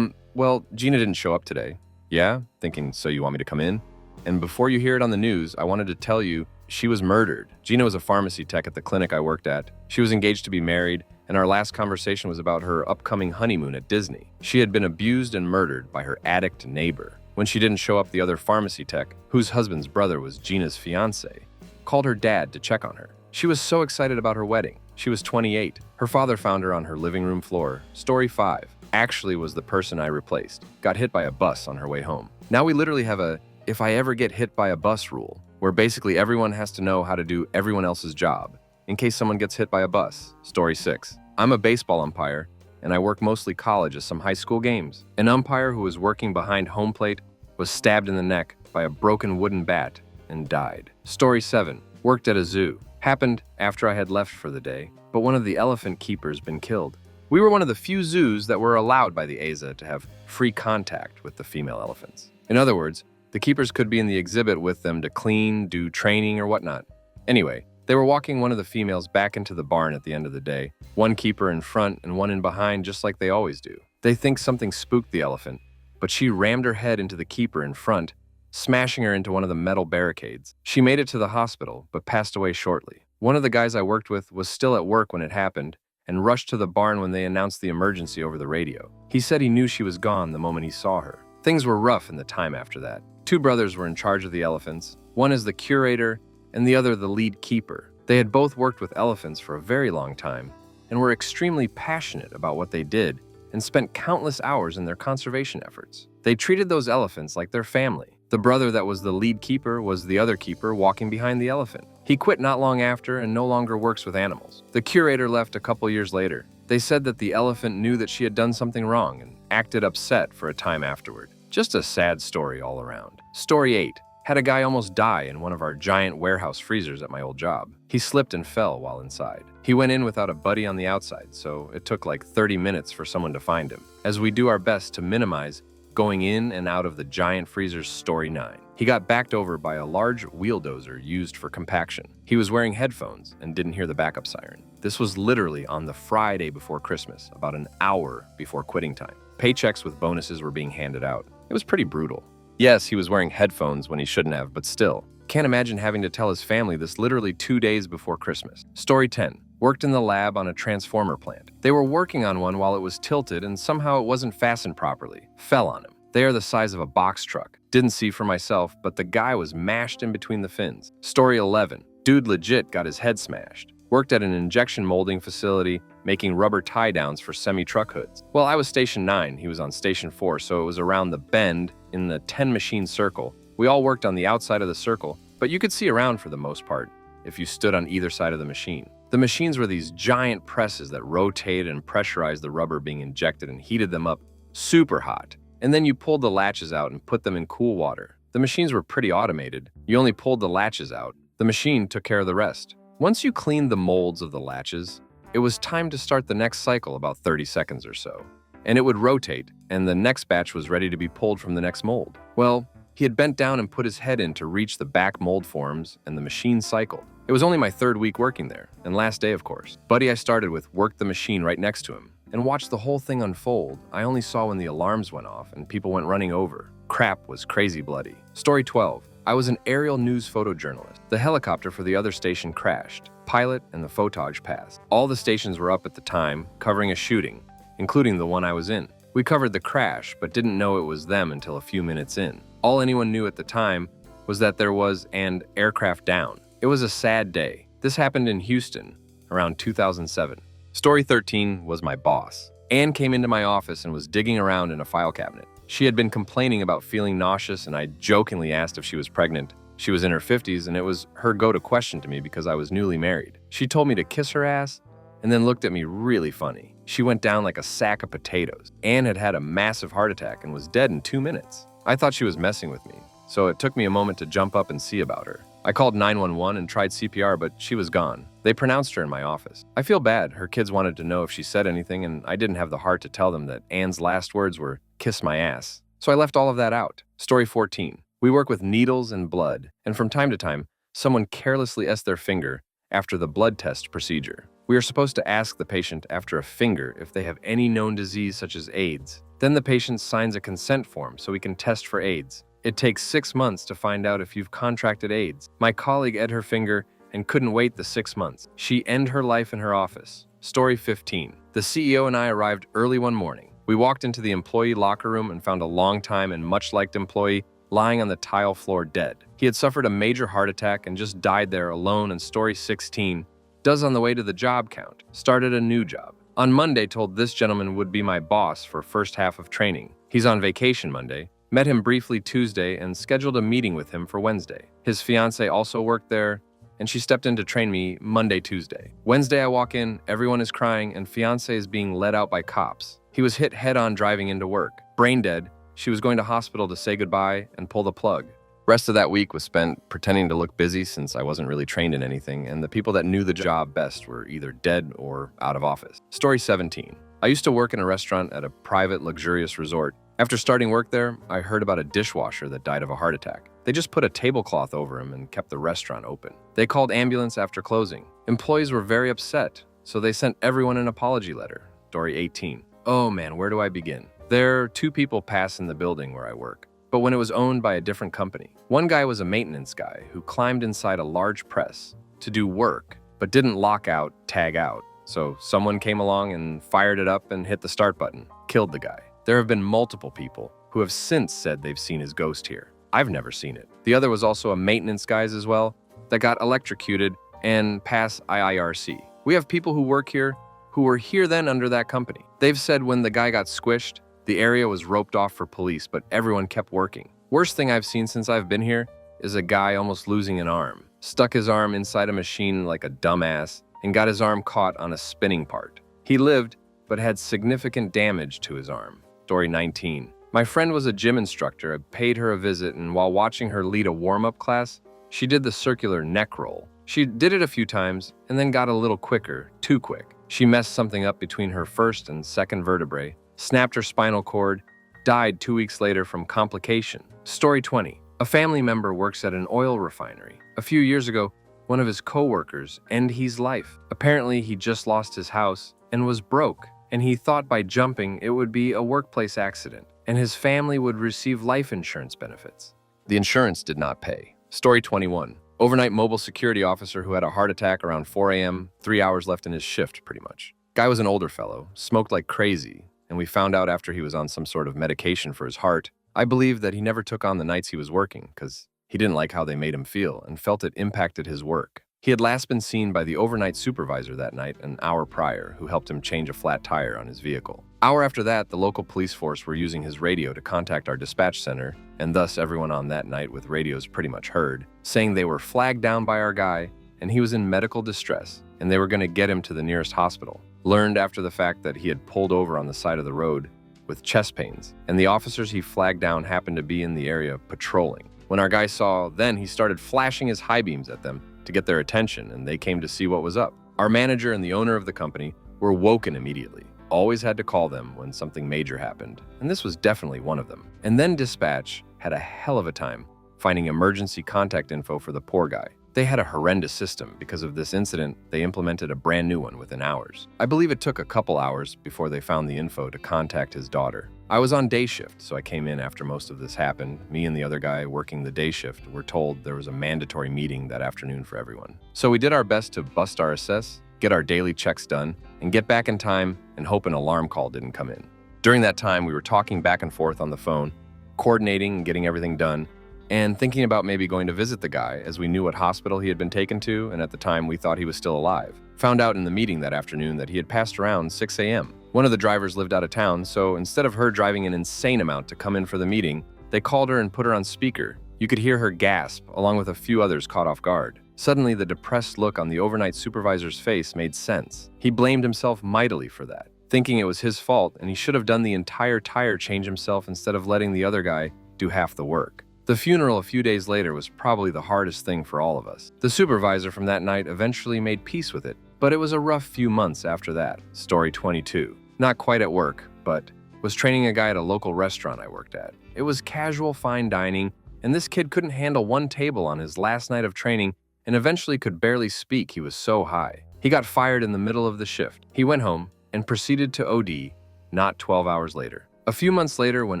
Well, Gina didn't show up today. Yeah? Thinking, so you want me to come in? And before you hear it on the news, I wanted to tell you she was murdered. Gina was a pharmacy tech at the clinic I worked at. She was engaged to be married, and our last conversation was about her upcoming honeymoon at Disney. She had been abused and murdered by her addict neighbor. When she didn't show up, the other pharmacy tech, whose husband's brother was Gina's fiancé, called her dad to check on her. She was so excited about her wedding. She was 28. Her father found her on her living room floor. Story 5. Actually was the person I replaced. Got hit by a bus on her way home. Now we literally have a "if I ever get hit by a bus" rule, where basically everyone has to know how to do everyone else's job, in case someone gets hit by a bus. Story 6. I'm a baseball umpire, and I work mostly college at some high school games. An umpire who was working behind home plate was stabbed in the neck by a broken wooden bat and died. Story 7. Worked at a zoo. Happened after I had left for the day, but one of the elephant keepers been killed. We were one of the few zoos that were allowed by the AZA to have free contact with the female elephants. In other words, the keepers could be in the exhibit with them to clean, do training, or whatnot. Anyway, they were walking one of the females back into the barn at the end of the day, one keeper in front and one in behind just like they always do. They think something spooked the elephant, but she rammed her head into the keeper in front, smashing her into one of the metal barricades. She made it to the hospital, but passed away shortly. One of the guys I worked with was still at work when it happened and rushed to the barn when they announced the emergency over the radio. He said he knew she was gone the moment he saw her. Things were rough in the time after that. 2 brothers were in charge of the elephants. One is the curator and the other the lead keeper. They had both worked with elephants for a very long time and were extremely passionate about what they did and spent countless hours in their conservation efforts. They treated those elephants like their family. The brother that was the lead keeper was the other keeper walking behind the elephant. He quit not long after and no longer works with animals. The curator left a couple years later. They said that the elephant knew that she had done something wrong and acted upset for a time afterward. Just a sad story all around. Story 8. Had a guy almost die in one of our giant warehouse freezers at my old job. He slipped and fell while inside. He went in without a buddy on the outside, so it took like 30 minutes for someone to find him, as we do our best to minimize going in and out of the giant freezer's. Story 9. He got backed over by a large wheel dozer used for compaction. He was wearing headphones and didn't hear the backup siren. This was literally on the Friday before Christmas, about an hour before quitting time. Paychecks with bonuses were being handed out. It was pretty brutal. Yes, he was wearing headphones when he shouldn't have, but still. Can't imagine having to tell his family this literally 2 days before Christmas. Story 10. Worked in the lab on a transformer plant. They were working on one while it was tilted and somehow it wasn't fastened properly. Fell on him. They are the size of a box truck. Didn't see for myself, but the guy was mashed in between the fins. Story 11. Dude legit got his head smashed. Worked at an injection molding facility making rubber tie-downs for semi-truck hoods. Well, I was station 9, he was on station 4, so it was around the bend in the 10-machine circle. We all worked on the outside of the circle, but you could see around for the most part if you stood on either side of the machine. The machines were these giant presses that rotated and pressurized the rubber being injected and heated them up super hot. And then you pulled the latches out and put them in cool water. The machines were pretty automated. You only pulled the latches out. The machine took care of the rest. Once you cleaned the molds of the latches, it was time to start the next cycle about 30 seconds or so. and it would rotate, and the next batch was ready to be pulled from the next mold. Well, he had bent down and put his head in to reach the back mold forms, and the machine cycled. It was only my third week working there, and last day, of course. Buddy I started with worked the machine right next to him, and watched the whole thing unfold. I only saw when the alarms went off and people went running over. Crap was crazy bloody. Story 12. I was an aerial news photojournalist. The helicopter for the other station crashed. Pilot and the photage passed. All the stations were up at the time, covering a shooting, including the one I was in. We covered the crash, but didn't know it was them until a few minutes in. All anyone knew at the time was that there was an aircraft down. It was a sad day. This happened in Houston, around 2007. Story 13 was my boss. Anne came into my office and was digging around in a file cabinet. She had been complaining about feeling nauseous, and I jokingly asked if she was pregnant. She was in her 50s, and it was her go-to question to me because I was newly married. She told me to kiss her ass, and then looked at me really funny. She went down like a sack of potatoes. Anne had had a massive heart attack and was dead in 2 minutes. I thought she was messing with me, so it took me a moment to jump up and see about her. I called 911 and tried CPR, but she was gone. They pronounced her in my office. I feel bad. Her kids wanted to know if she said anything, and I didn't have the heart to tell them that Anne's last words were, "Kiss my ass." So I left all of that out. Story 14. We work with needles and blood, and from time to time, someone carelessly s their finger after the blood test procedure. We are supposed to ask the patient after a finger if they have any known disease such as AIDS. Then the patient signs a consent form so we can test for AIDS. It takes 6 months to find out if you've contracted AIDS. My colleague ate her finger and couldn't wait the 6 months. She ended her life in her office. Story 15. The CEO and I arrived early one morning. We walked into the employee locker room and found a long-time and much-liked employee lying on the tile floor dead. He had suffered a major heart attack and just died there alone, and Story 16 does on the way to the job count. Started a new job. On Monday, told this gentleman would be my boss for first half of training. He's on vacation Monday. Met him briefly Tuesday and scheduled a meeting with him for Wednesday. His fiance also worked there, and she stepped in to train me Monday, Tuesday. Wednesday I walk in, everyone is crying, and fiance is being led out by cops. He was hit head-on driving into work. Brain dead, she was going to hospital to say goodbye and pull the plug. Rest of that week was spent pretending to look busy since I wasn't really trained in anything, and the people that knew the job best were either dead or out of office. Story 17. I used to work in a restaurant at a private, luxurious resort. After starting work there, I heard about a dishwasher that died of a heart attack. They just put a tablecloth over him and kept the restaurant open. They called ambulance after closing. Employees were very upset, so they sent everyone an apology letter. Story 18. Oh man, where do I begin? There are 2 people pass in the building where I work, but when it was owned by a different company. One guy was a maintenance guy who climbed inside a large press to do work, but didn't lock out, tag out. So someone came along and fired it up and hit the start button, killed the guy. There have been multiple people who have since said they've seen his ghost here. I've never seen it. The other was also a maintenance guy as well that got electrocuted and passed IIRC. We have people who work here who were here then under that company. They've said when the guy got squished, the area was roped off for police, but everyone kept working. Worst thing I've seen since I've been here is a guy almost losing an arm. Stuck his arm inside a machine like a dumbass and got his arm caught on a spinning part. He lived, but had significant damage to his arm. Story 19. My friend was a gym instructor. I paid her a visit, and while watching her lead a warm-up class, she did the circular neck roll. She did it a few times and then got a little quicker, too quick. She messed something up between her first and second vertebrae, snapped her spinal cord, died 2 weeks later from complication. Story 20. A family member works at an oil refinery. A few years ago, one of his co-workers ended his life. Apparently, he just lost his house and was broke, and he thought by jumping it would be a workplace accident, and his family would receive life insurance benefits. The insurance did not pay. Story 21. Overnight mobile security officer who had a heart attack around 4 a.m., 3 hours left in his shift, pretty much. Guy was an older fellow, smoked like crazy, and we found out after he was on some sort of medication for his heart. I believe that he never took on the nights he was working because he didn't like how they made him feel and felt it impacted his work. He had last been seen by the overnight supervisor that night an hour prior, who helped him change a flat tire on his vehicle. Hour after that, the local police force were using his radio to contact our dispatch center, and thus everyone on that night with radios pretty much heard, saying they were flagged down by our guy and he was in medical distress and they were going to get him to the nearest hospital. Learned after the fact that he had pulled over on the side of the road with chest pains, and the officers he flagged down happened to be in the area patrolling. When our guy saw then, he started flashing his high beams at them to get their attention, and they came to see what was up. Our manager and the owner of the company were woken immediately. always had to call them when something major happened, and this was definitely one of them. And then dispatch had a hell of a time finding emergency contact info for the poor guy. They had a horrendous system. Because of this incident, they implemented a brand new one within hours. I believe it took a couple hours before they found the info to contact his daughter. I was on day shift, so I came in after most of this happened. Me and the other guy working the day shift were told there was a mandatory meeting that afternoon for everyone. So we did our best to bust our assess, get our daily checks done, and get back in time and hope an alarm call didn't come in. During that time, we were talking back and forth on the phone, coordinating and getting everything done, and thinking about maybe going to visit the guy, as we knew what hospital he had been taken to, and at the time we thought he was still alive. Found out in the meeting that afternoon that he had passed around 6 a.m. One of the drivers lived out of town, so instead of her driving an insane amount to come in for the meeting, they called her and put her on speaker. You could hear her gasp, along with a few others caught off guard. Suddenly, the depressed look on the overnight supervisor's face made sense. He blamed himself mightily for that, thinking it was his fault and he should have done the entire tire change himself instead of letting the other guy do half the work. The funeral a few days later was probably the hardest thing for all of us. The supervisor from that night eventually made peace with it, but it was a rough few months after that. Story 22. Not quite at work, but was training a guy at a local restaurant I worked at. It was casual fine dining, and this kid couldn't handle one table on his last night of training and eventually could barely speak, he was so high. He got fired in the middle of the shift. He went home and proceeded to OD not 12 hours later. A few months later, when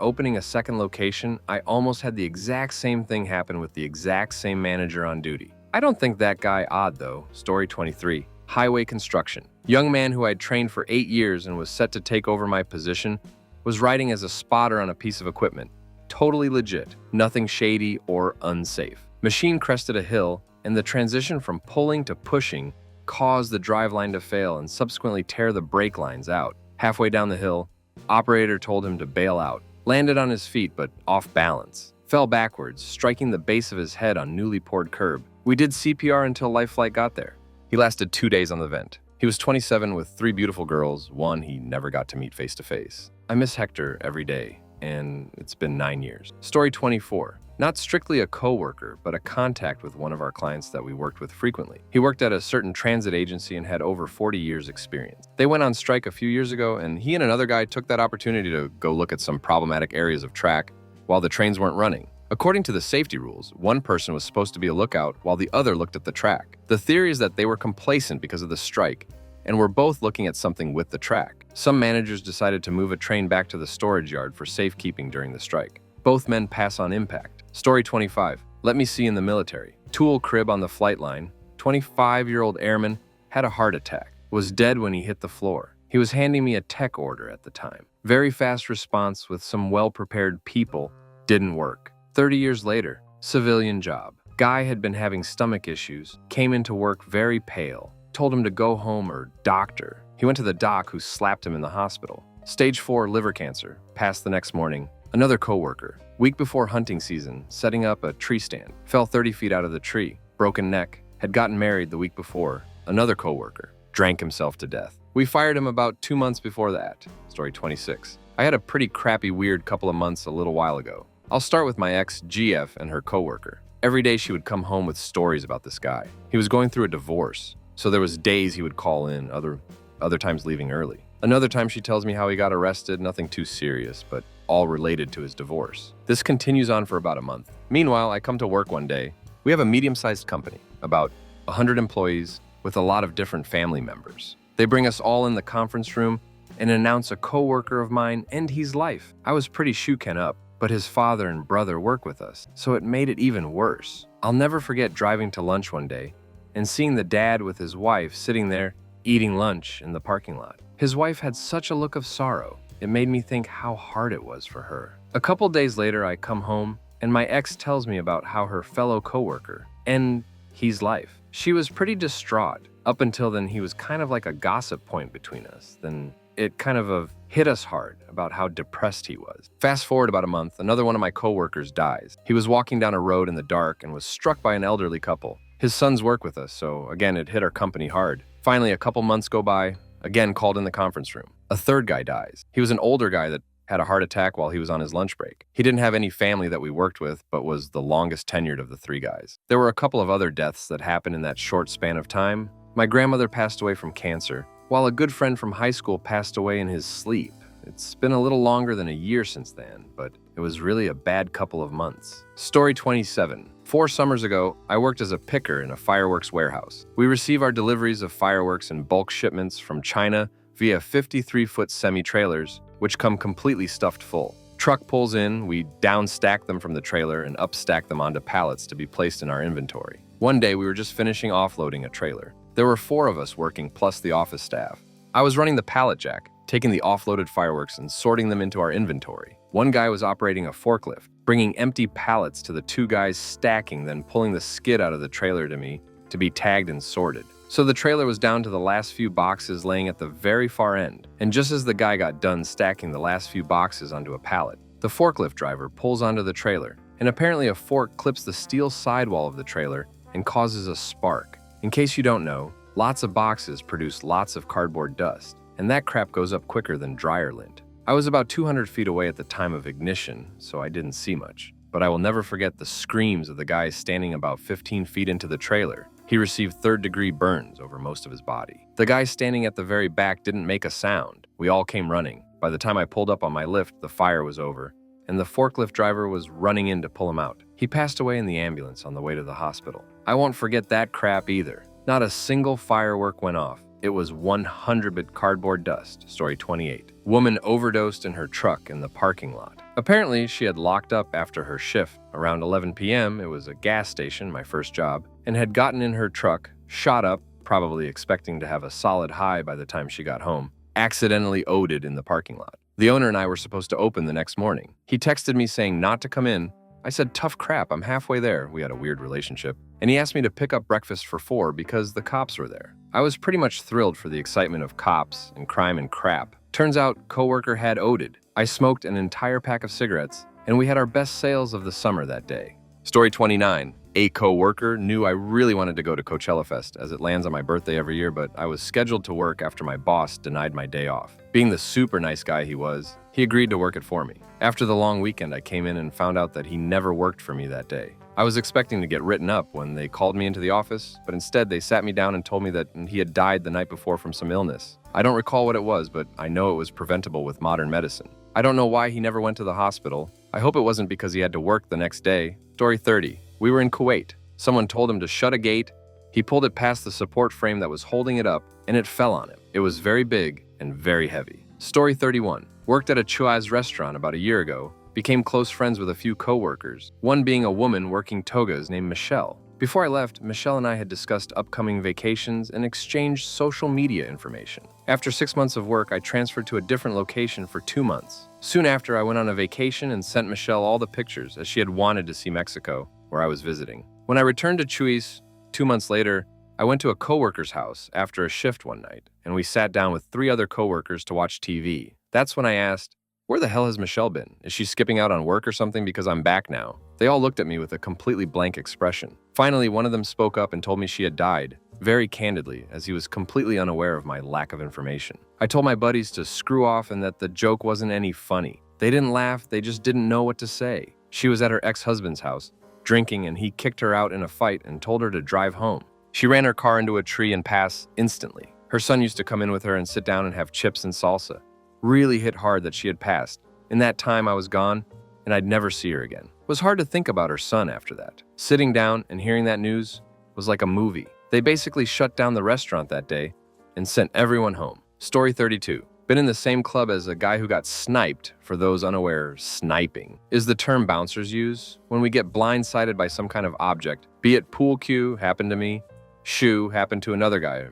opening a second location, I almost had the exact same thing happen with the exact same manager on duty. I don't think that guy odd though. Story 23. Highway construction. Young man who I'd trained for 8 years and was set to take over my position was riding as a spotter on a piece of equipment. Totally legit, nothing shady or unsafe. Machine crested a hill, and the transition from pulling to pushing caused the driveline to fail and subsequently tear the brake lines out. Halfway down the hill, operator told him to bail out. Landed on his feet but off balance. Fell backwards, striking the base of his head on newly poured curb. We did CPR until life flight got there. He lasted 2 days on the vent. He was 27 with 3 beautiful girls, one he never got to meet face to face. I miss Hector every day, and it's been 9 years. Story 24. Not strictly a co-worker, but a contact with one of our clients that we worked with frequently. He worked at a certain transit agency and had over 40 years experience. They went on strike a few years ago, and he and another guy took that opportunity to go look at some problematic areas of track while the trains weren't running. According to the safety rules, one person was supposed to be a lookout while the other looked at the track. The theory is that they were complacent because of the strike and were both looking at something with the track. Some managers decided to move a train back to the storage yard for safekeeping during the strike. Both men pass on impact. Story 25. Let me see in the military. Tool crib on the flight line. 25-year-old airman had a heart attack. Was dead when he hit the floor. He was handing me a tech order at the time. Very fast response with some well-prepared people. Didn't work. 30 years later, civilian job. Guy had been having stomach issues. Came into work very pale. Told him to go home or doctor. He went to the doc who slapped him in the hospital. Stage 4 liver cancer. Passed the next morning. Another coworker. Week before hunting season, setting up a tree stand. Fell 30 feet out of the tree. Broken neck. Had gotten married the week before. Another coworker. Drank himself to death. We fired him about 2 months before that. Story 26. I had a pretty crappy weird couple of months a little while ago. I'll start with my ex, GF, and her coworker. Every day she would come home with stories about this guy. He was going through a divorce, so there was days he would call in, other times leaving early. Another time she tells me how he got arrested, nothing too serious, but all related to his divorce. This continues on for about a month. Meanwhile, I come to work one day. We have a medium-sized company, about 100 employees with a lot of different family members. They bring us all in the conference room and announce a coworker of mine end his life. I was pretty shook up, but his father and brother work with us, so it made it even worse. I'll never forget driving to lunch one day and seeing the dad with his wife sitting there eating lunch in the parking lot. His wife had such a look of sorrow. It made me think how hard it was for her. A couple days later, I come home and my ex tells me about how her fellow coworker ended his life. She was pretty distraught. Up until then, he was kind of like a gossip point between us. Then it kind of hit us hard about how depressed he was. Fast forward about a month, another one of my coworkers dies. He was walking down a road in the dark and was struck by an elderly couple. His sons work with us, so again, it hit our company hard. Finally, a couple months go by, again called in the conference room. A third guy dies. He was an older guy that had a heart attack while he was on his lunch break. He didn't have any family that we worked with, but was the longest tenured of the 3 guys. There were a couple of other deaths that happened in that short span of time. My grandmother passed away from cancer, while a good friend from high school passed away in his sleep. It's been a little longer than a year since then, but it was really a bad couple of months. Story 27. 4 summers ago, I worked as a picker in a fireworks warehouse. We receive our deliveries of fireworks in bulk shipments from China via 53-foot semi-trailers, which come completely stuffed full. Truck pulls in, we down-stack them from the trailer and up-stack them onto pallets to be placed in our inventory. One day, we were just finishing offloading a trailer. There were 4 of us working, plus the office staff. I was running the pallet jack, taking the offloaded fireworks and sorting them into our inventory. One guy was operating a forklift, bringing empty pallets to the 2 guys stacking, then pulling the skid out of the trailer to me to be tagged and sorted. So the trailer was down to the last few boxes laying at the very far end, and just as the guy got done stacking the last few boxes onto a pallet, the forklift driver pulls onto the trailer, and apparently a fork clips the steel sidewall of the trailer and causes a spark. In case you don't know, lots of boxes produce lots of cardboard dust, and that crap goes up quicker than dryer lint. I was about 200 feet away at the time of ignition, so I didn't see much. But I will never forget the screams of the guy standing about 15 feet into the trailer. He received 3rd-degree burns over most of his body. The guy standing at the very back didn't make a sound. We all came running. By the time I pulled up on my lift, the fire was over, and the forklift driver was running in to pull him out. He passed away in the ambulance on the way to the hospital. I won't forget that crap either. Not a single firework went off. It was 100-bit cardboard dust. Story 28. Woman overdosed in her truck in the parking lot. Apparently, she had locked up after her shift. Around 11 p.m., it was a gas station, my first job, and had gotten in her truck, shot up, probably expecting to have a solid high by the time she got home, accidentally OD'd in the parking lot. The owner and I were supposed to open the next morning. He texted me saying not to come in. I said, tough crap, I'm halfway there. We had a weird relationship. And he asked me to pick up breakfast for 4 because the cops were there. I was pretty much thrilled for the excitement of cops and crime and crap. Turns out, coworker had OD'd. I smoked an entire pack of cigarettes, and we had our best sales of the summer that day. Story 29. A coworker knew I really wanted to go to Coachella Fest, as it lands on my birthday every year, but I was scheduled to work after my boss denied my day off. Being the super nice guy he was, he agreed to work it for me. After the long weekend, I came in and found out that he never worked for me that day. I was expecting to get written up when they called me into the office, but instead they sat me down and told me that he had died the night before from some illness. I don't recall what it was, but I know it was preventable with modern medicine. I don't know why he never went to the hospital. I hope it wasn't because he had to work the next day. Story 30. We were in Kuwait. Someone told him to shut a gate. He pulled it past the support frame that was holding it up, and it fell on him. It was very big and very heavy. Story 31. Worked at a Chuai's restaurant about a year ago. Became close friends with a few co-workers, one being a woman working togas named Michelle. Before I left, Michelle and I had discussed upcoming vacations and exchanged social media information. After 6 months of work, I transferred to a different location for 2 months. Soon after, I went on a vacation and sent Michelle all the pictures, as she had wanted to see Mexico, where I was visiting. When I returned to Chui's 2 months later, I went to a coworker's house after a shift one night, and we sat down with 3 other coworkers to watch TV. That's when I asked, "Where the hell has Michelle been? Is she skipping out on work or something because I'm back now?" They all looked at me with a completely blank expression. Finally, one of them spoke up and told me she had died, very candidly, as he was completely unaware of my lack of information. I told my buddies to screw off and that the joke wasn't any funny. They didn't laugh, they just didn't know what to say. She was at her ex-husband's house, drinking, and he kicked her out in a fight and told her to drive home. She ran her car into a tree and passed instantly. Her son used to come in with her and sit down and have chips and salsa. Really hit hard that she had passed. In that time, I was gone, and I'd never see her again. It was hard to think about her son after that. Sitting down and hearing that news was like a movie. They basically shut down the restaurant that day and sent everyone home. Story 32. Been in the same club as a guy who got sniped. For those unaware, sniping is the term bouncers use when we get blindsided by some kind of object. Be it pool cue, happened to me. Shoe, happened to another guy,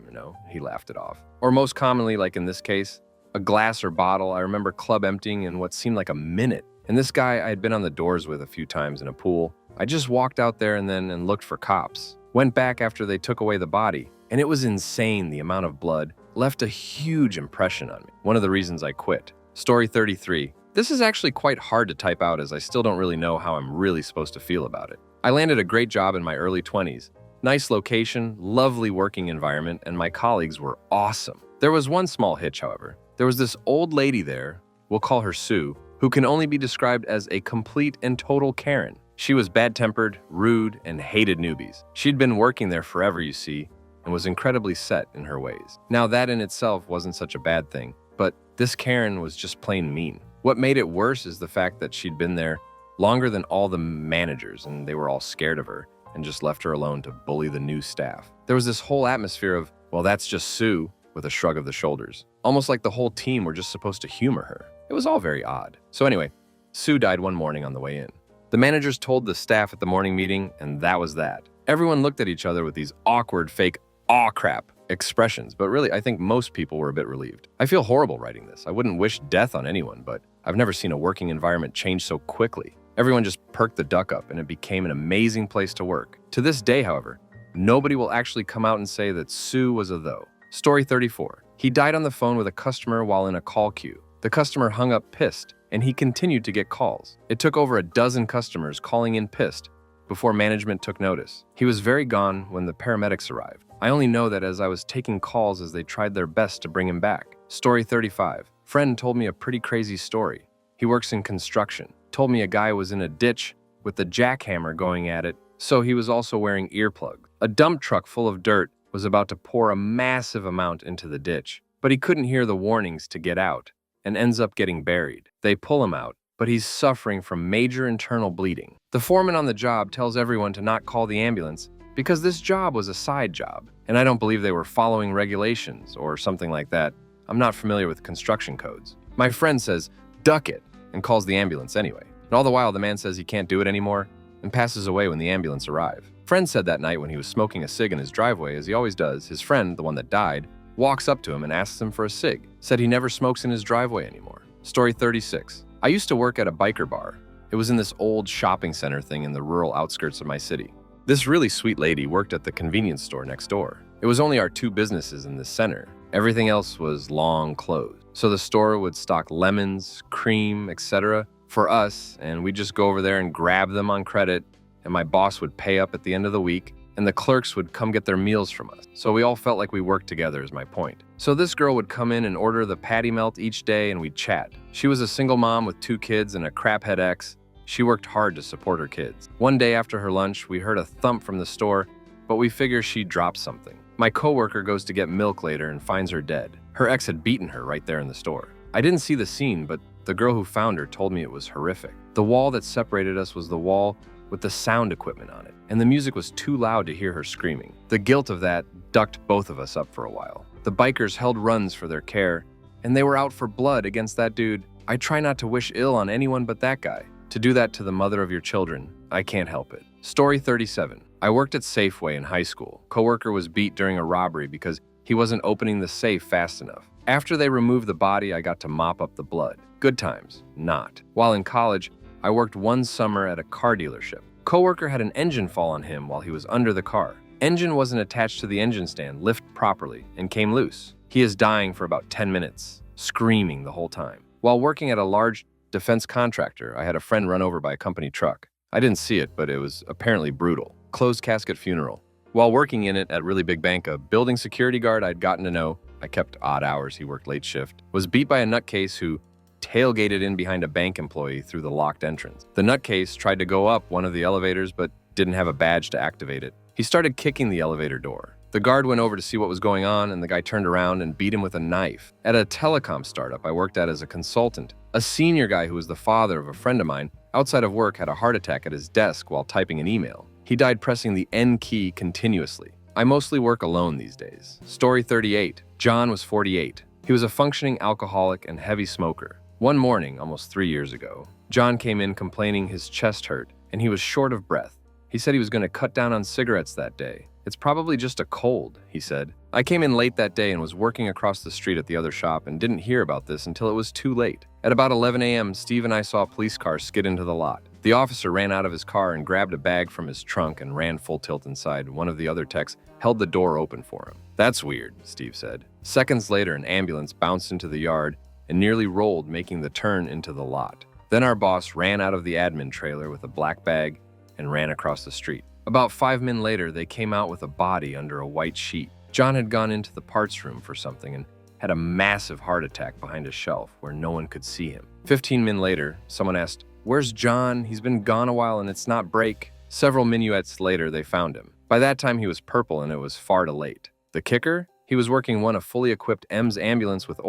he laughed it off. Or most commonly, like in this case, a glass or bottle. I remember club emptying in what seemed like a minute. And this guy I had been on the doors with a few times in a pool. I just walked out there and looked for cops. Went back after they took away the body. And it was insane, the amount of blood. Left a huge impression on me. One of the reasons I quit. Story 33. This is actually quite hard to type out as I still don't really know how I'm really supposed to feel about it. I landed a great job in my early 20s. Nice location, lovely working environment, and my colleagues were awesome. There was one small hitch, however. There was this old lady there, we'll call her Sue, who can only be described as a complete and total Karen. She was bad-tempered, rude, and hated newbies. She'd been working there forever, you see, and was incredibly set in her ways. Now, that in itself wasn't such a bad thing, but this Karen was just plain mean. What made it worse is the fact that she'd been there longer than all the managers, and they were all scared of her and just left her alone to bully the new staff. There was this whole atmosphere of, well, that's just Sue, with a shrug of the shoulders. Almost like the whole team were just supposed to humor her. It was all very odd. So anyway, Sue died one morning on the way in. The managers told the staff at the morning meeting, and that was that. Everyone looked at each other with these awkward, fake, aw crap expressions, but really, I think most people were a bit relieved. I feel horrible writing this. I wouldn't wish death on anyone, but I've never seen a working environment change so quickly. Everyone just perked the duck up, and it became an amazing place to work. To this day, however, nobody will actually come out and say that Sue was a though. Story 34. He died on the phone with a customer while in a call queue. The customer hung up pissed, and he continued to get calls. It took over a dozen customers calling in pissed before management took notice. He was very gone when the paramedics arrived. I only know that as I was taking calls as they tried their best to bring him back. Story 35. Friend told me a pretty crazy story. He works in construction. Told me a guy was in a ditch with the jackhammer going at it, so he was also wearing earplugs. A dump truck full of dirt was about to pour a massive amount into the ditch, but he couldn't hear the warnings to get out and ends up getting buried. They pull him out, but he's suffering from major internal bleeding. The foreman on the job tells everyone to not call the ambulance because this job was a side job, and I don't believe they were following regulations or something like that. I'm not familiar with construction codes. My friend says, "Duck it," and calls the ambulance anyway. And all the while, the man says he can't do it anymore and passes away when the ambulance arrives. Friend said that night when he was smoking a cig in his driveway, as he always does, his friend, the one that died, walks up to him and asks him for a cig. Said he never smokes in his driveway anymore. Story 36. I used to work at a biker bar. It was in this old shopping center thing in the rural outskirts of my city. This really sweet lady worked at the convenience store next door. It was only our two businesses in this center. Everything else was long closed. So the store would stock lemons, cream, etc. for us, and we'd just go over there and grab them on credit, and my boss would pay up at the end of the week, and the clerks would come get their meals from us. So we all felt like we worked together is my point. So this girl would come in and order the patty melt each day, and we'd chat. She was a single mom with 2 kids and a craphead ex. She worked hard to support her kids. One day after her lunch, we heard a thump from the store, but we figure she dropped something. My coworker goes to get milk later and finds her dead. Her ex had beaten her right there in the store. I didn't see the scene, but the girl who found her told me it was horrific. The wall that separated us was the wall with the sound equipment on it, and the music was too loud to hear her screaming. The guilt of that ducked both of us up for a while. The bikers held runs for their care, and they were out for blood against that dude. I try not to wish ill on anyone but that guy. To do that to the mother of your children, I can't help it. Story 37. I worked at Safeway in high school. Coworker was beat during a robbery because he wasn't opening the safe fast enough. After they removed the body, I got to mop up the blood. Good times, not. While in college, I worked one summer at a car dealership. Coworker had an engine fall on him while he was under the car. Engine wasn't attached to the engine stand, lift properly, and came loose. He is dying for about 10 minutes, screaming the whole time. While working at a large defense contractor, I had a friend run over by a company truck. I didn't see it, but it was apparently brutal. Closed casket funeral. While working in it at really big bank, a building security guard I'd gotten to know, I kept odd hours, he worked late shift, was beat by a nutcase who tailgated in behind a bank employee through the locked entrance. The nutcase tried to go up one of the elevators, but didn't have a badge to activate it. He started kicking the elevator door. The guard went over to see what was going on, and the guy turned around and beat him with a knife. At a telecom startup I worked at as a consultant, a senior guy who was the father of a friend of mine, outside of work, had a heart attack at his desk while typing an email. He died pressing the N key continuously. I mostly work alone these days. Story 38. John was 48. He was a functioning alcoholic and heavy smoker. One morning, almost 3 years ago, John came in complaining his chest hurt and he was short of breath. He said he was going to cut down on cigarettes that day. It's probably just a cold, he said. I came in late that day and was working across the street at the other shop and didn't hear about this until it was too late. At about 11 a.m., Steve and I saw a police car skid into the lot. The officer ran out of his car and grabbed a bag from his trunk and ran full tilt inside. One of the other techs held the door open for him. "That's weird," Steve said. Seconds later, an ambulance bounced into the yard and nearly rolled, making the turn into the lot. Then our boss ran out of the admin trailer with a black bag and ran across the street. About 5 minutes later, they came out with a body under a white sheet. John had gone into the parts room for something and had a massive heart attack behind a shelf where no one could see him. 15 minutes later, someone asked, "Where's John? He's been gone a while and it's not break." Several minuets later, they found him. By that time, he was purple and it was far too late. The kicker? He was working one a fully equipped EMS ambulance with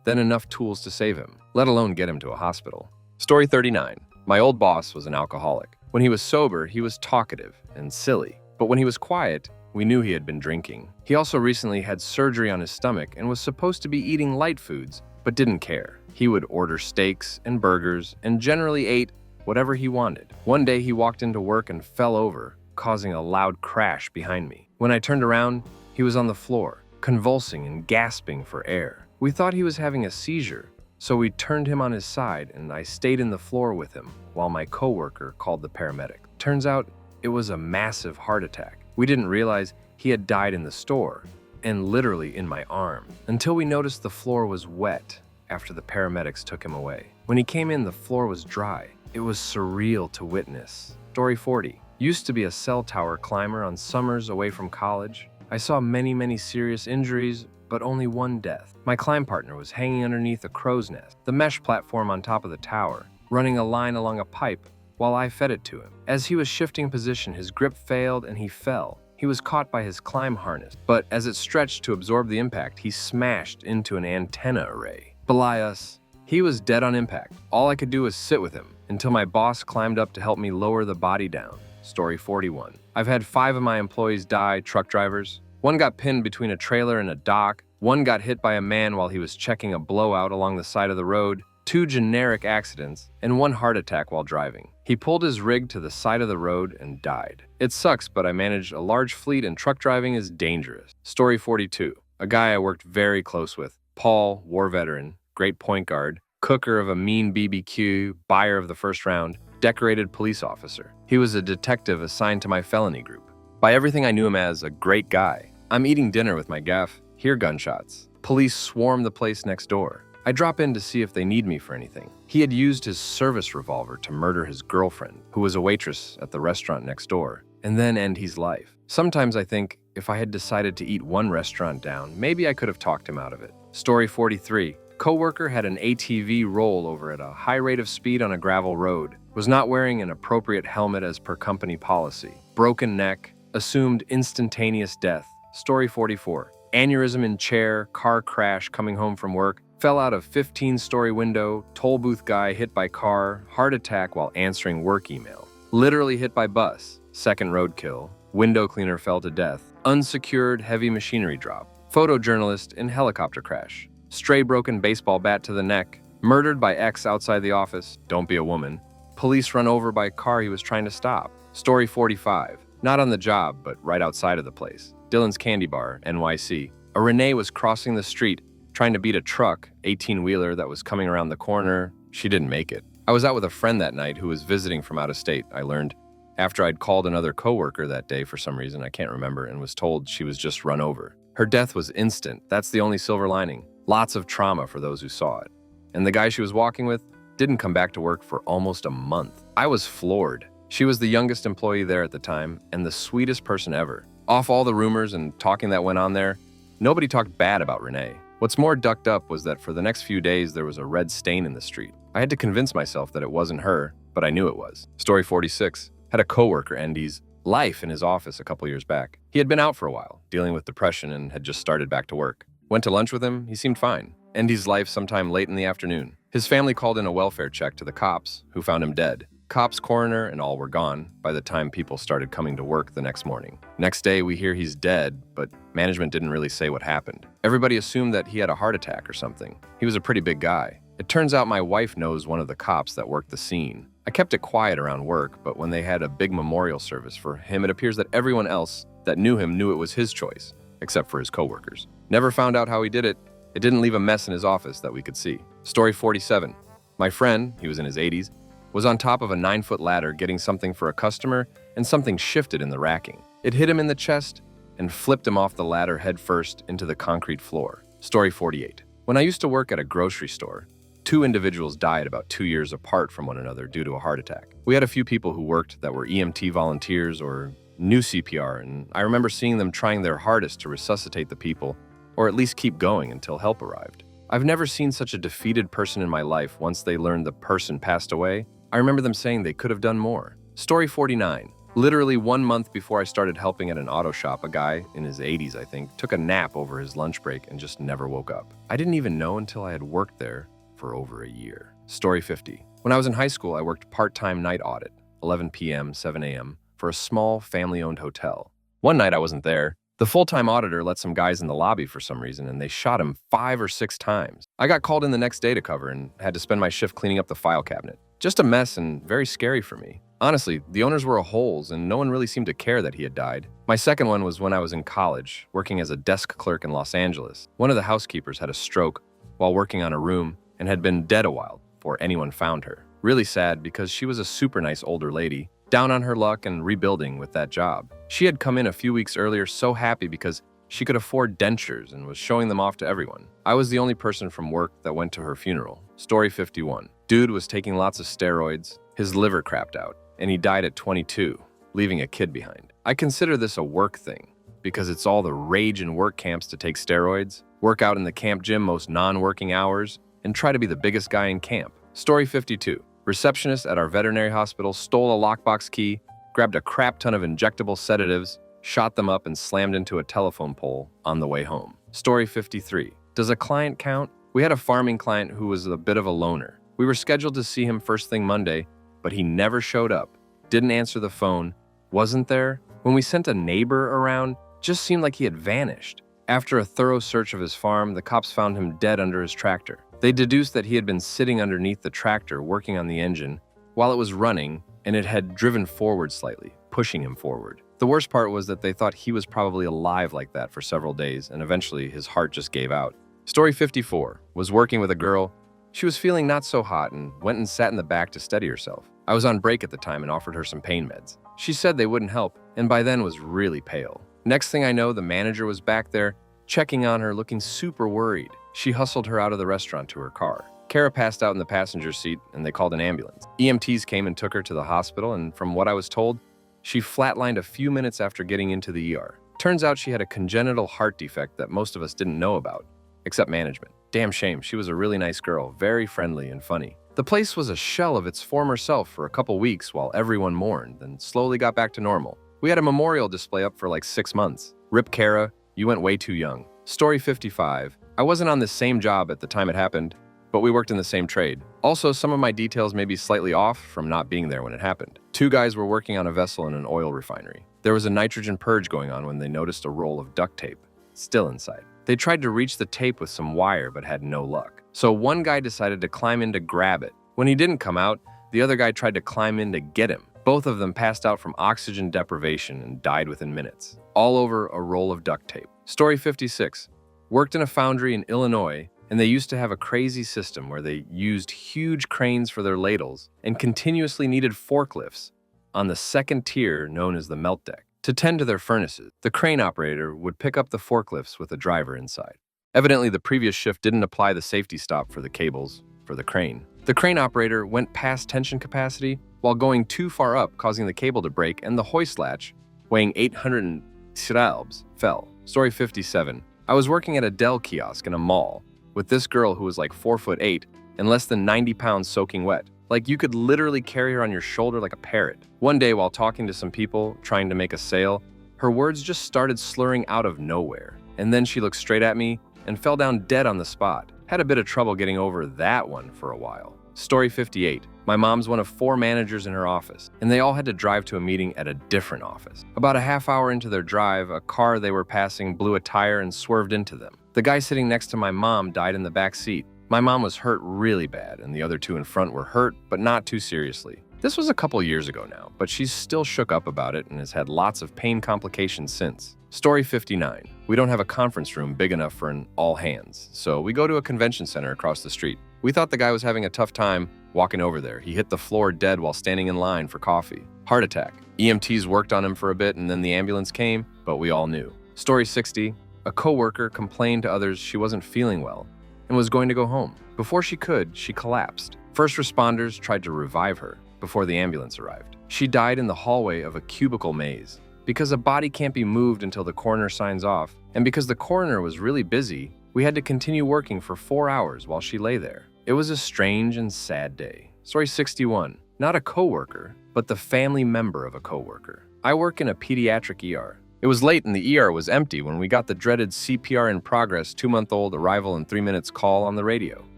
then enough tools to save him, let alone get him to a hospital. Story 39. My old boss was an alcoholic. When he was sober, he was talkative and silly. But when he was quiet, we knew he had been drinking. He also recently had surgery on his stomach and was supposed to be eating light foods, but didn't care. He would order steaks and burgers and generally ate whatever he wanted. One day he walked into work and fell over, causing a loud crash behind me. When I turned around, he was on the floor, convulsing and gasping for air. We thought he was having a seizure, so we turned him on his side and I stayed in the floor with him while my coworker called the paramedic. Turns out it was a massive heart attack. We didn't realize he had died in the store and literally in my arm until we noticed the floor was wet after the paramedics took him away. When he came in, the floor was dry. It was surreal to witness. Story 40. Used to be a cell tower climber on summers away from college. I saw many serious injuries, but only one death. My climb partner was hanging underneath a crow's nest, the mesh platform on top of the tower, running a line along a pipe while I fed it to him. As he was shifting position, his grip failed and he fell. He was caught by his climb harness, but as it stretched to absorb the impact, he smashed into an antenna array. Belie us. He was dead on impact. All I could do was sit with him until my boss climbed up to help me lower the body down. Story 41. I've had 5 of my employees die, truck drivers. One got pinned between a trailer and a dock. One got hit by a man while he was checking a blowout along the side of the road. 2 generic accidents, and 1 heart attack while driving. He pulled his rig to the side of the road and died. It sucks, but I manage a large fleet and truck driving is dangerous. Story 42. A guy I worked very close with. Paul, war veteran, great point guard, cooker of a mean BBQ, buyer of the first round, decorated police officer. He was a detective assigned to my felony group. By everything I knew him as a great guy. I'm eating dinner with my gaff, hear gunshots. Police swarm the place next door. I drop in to see if they need me for anything. He had used his service revolver to murder his girlfriend, who was a waitress at the restaurant next door, and then end his life. Sometimes I think if I had decided to eat one restaurant down, maybe I could have talked him out of it. Story 43. Coworker had an ATV roll over at a high rate of speed on a gravel road, was not wearing an appropriate helmet as per company policy, broken neck, assumed instantaneous death. Story 44. Aneurysm in chair, car crash coming home from work, fell out of 15-story window, toll booth guy hit by car, heart attack while answering work email. Literally hit by bus, second roadkill, window cleaner fell to death, unsecured heavy machinery drop, photojournalist in helicopter crash, stray broken baseball bat to the neck, murdered by ex outside the office, don't be a woman, police run over by car he was trying to stop. Story 45. Not on the job, but right outside of the place. Dylan's Candy Bar, NYC. A Renee was crossing the street, trying to beat a truck, 18-wheeler that was coming around the corner. She didn't make it. I was out with a friend that night who was visiting from out of state, I learned, after I'd called another coworker that day for some reason, I can't remember, and was told she was just run over. Her death was instant. That's the only silver lining. Lots of trauma for those who saw it. And the guy she was walking with didn't come back to work for almost a month. I was floored. She was the youngest employee there at the time and the sweetest person ever. Off all the rumors and talking that went on there, nobody talked bad about Renee. What's more ducked up was that for the next few days there was a red stain in the street. I had to convince myself that it wasn't her, but I knew it was. Story 46. Had a coworker end his life in his office a couple years back. He had been out for a while, dealing with depression and had just started back to work. Went to lunch with him, he seemed fine. End his life sometime late in the afternoon. His family called in a welfare check to the cops, who found him dead. Cops, coroner, and all were gone by the time people started coming to work the next morning. Next day, we hear he's dead, but management didn't really say what happened. Everybody assumed that he had a heart attack or something. He was a pretty big guy. It turns out my wife knows one of the cops that worked the scene. I kept it quiet around work, but when they had a big memorial service for him, it appears that everyone else that knew him knew it was his choice, except for his coworkers. Never found out how he did it. It didn't leave a mess in his office that we could see. Story 47. My friend, he was in his 80s, was on top of a 9-foot ladder getting something for a customer, and something shifted in the racking. It hit him in the chest and flipped him off the ladder head first into the concrete floor. Story 48. When I used to work at a grocery store, 2 individuals died about 2 years apart from one another due to a heart attack. We had a few people who worked that were EMT volunteers or knew CPR, and I remember seeing them trying their hardest to resuscitate the people, or at least keep going until help arrived. I've never seen such a defeated person in my life once they learned the person passed away. I remember them saying they could have done more. Story 49. Literally 1 month before I started helping at an auto shop, a guy in his 80s, I think, took a nap over his lunch break and just never woke up. I didn't even know until I had worked there for over a year. Story 50. When I was in high school, I worked part-time night audit, 11 p.m., 7 a.m., for a small family-owned hotel. One night I wasn't there. The full-time auditor let some guys in the lobby for some reason, and they shot him 5 or 6 times. I got called in the next day to cover and had to spend my shift cleaning up the file cabinet. Just a mess and very scary for me. Honestly, the owners were holes, and no one really seemed to care that he had died. My second one was when I was in college, working as a desk clerk in Los Angeles. One of the housekeepers had a stroke while working on a room and had been dead a while before anyone found her. Really sad because she was a super nice older lady, down on her luck and rebuilding with that job. She had come in a few weeks earlier so happy because she could afford dentures and was showing them off to everyone. I was the only person from work that went to her funeral. Story 51. Dude was taking lots of steroids, his liver crapped out, and he died at 22, leaving a kid behind. I consider this a work thing because it's all the rage in work camps to take steroids, work out in the camp gym most non-working hours, and try to be the biggest guy in camp. Story 52. Receptionist at our veterinary hospital stole a lockbox key, grabbed a crap ton of injectable sedatives, shot them up, and slammed into a telephone pole on the way home. Story 53. Does a client count? We had a farming client who was a bit of a loner. We were scheduled to see him first thing Monday, but he never showed up, didn't answer the phone, wasn't there. When we sent a neighbor around, just seemed like he had vanished. After a thorough search of his farm, the cops found him dead under his tractor. They deduced that he had been sitting underneath the tractor working on the engine while it was running, and it had driven forward slightly, pushing him forward. The worst part was that they thought he was probably alive like that for several days, and eventually his heart just gave out. Story 54. Was working with a girl. She was feeling not so hot and went and sat in the back to steady herself. I was on break at the time and offered her some pain meds. She said they wouldn't help, and by then was really pale. Next thing I know, the manager was back there, checking on her, looking super worried. She hustled her out of the restaurant to her car. Kara passed out in the passenger seat, and they called an ambulance. EMTs came and took her to the hospital, and from what I was told, she flatlined a few minutes after getting into the ER. Turns out she had a congenital heart defect that most of us didn't know about, except management. Damn shame, she was a really nice girl, very friendly and funny. The place was a shell of its former self for a couple weeks while everyone mourned, then slowly got back to normal. We had a memorial display up for like 6 months. Rip Kara, you went way too young. Story 55. I wasn't on the same job at the time it happened, but we worked in the same trade. Also, some of my details may be slightly off from not being there when it happened. 2 guys were working on a vessel in an oil refinery. There was a nitrogen purge going on when they noticed a roll of duct tape still inside. They tried to reach the tape with some wire but had no luck. So one guy decided to climb in to grab it. When he didn't come out, the other guy tried to climb in to get him. Both of them passed out from oxygen deprivation and died within minutes, all over a roll of duct tape. Story 56. Worked in a foundry in Illinois, and they used to have a crazy system where they used huge cranes for their ladles and continuously needed forklifts on the second tier known as the melt deck to tend to their furnaces. The crane operator would pick up the forklifts with a driver inside. Evidently, the previous shift didn't apply the safety stop for the cables for the crane. The crane operator went past tension capacity while going too far up, causing the cable to break, and the hoist latch, weighing 800 kilograms, fell. Story 57. I was working at a Dell kiosk in a mall with this girl who was like 4'8" and less than 90 pounds soaking wet. Like you could literally carry her on your shoulder like a parrot. One day while talking to some people trying to make a sale, her words just started slurring out of nowhere. And then she looked straight at me and fell down dead on the spot. Had a bit of trouble getting over that one for a while. Story 58. My mom's one of 4 managers in her office, and they all had to drive to a meeting at a different office. About a half hour into their drive, a car they were passing blew a tire and swerved into them. The guy sitting next to my mom died in the back seat. My mom was hurt really bad, and the other 2 in front were hurt, but not too seriously. This was a couple years ago now, but she's still shook up about it and has had lots of pain complications since. Story 59. We don't have a conference room big enough for an all-hands, so we go to a convention center across the street. We thought the guy was having a tough time walking over there. He hit the floor dead while standing in line for coffee. Heart attack. EMTs worked on him for a bit and then the ambulance came, but we all knew. Story 60. A coworker complained to others she wasn't feeling well and was going to go home. Before she could, she collapsed. First responders tried to revive her before the ambulance arrived. She died in the hallway of a cubicle maze. Because a body can't be moved until the coroner signs off, and because the coroner was really busy, we had to continue working for 4 hours while she lay there. It was a strange and sad day. Story 61. Not a coworker, but the family member of a coworker. I work in a pediatric ER. It was late and the ER was empty when we got the dreaded CPR in progress, 2-month-old, arrival in 3 minutes call on the radio.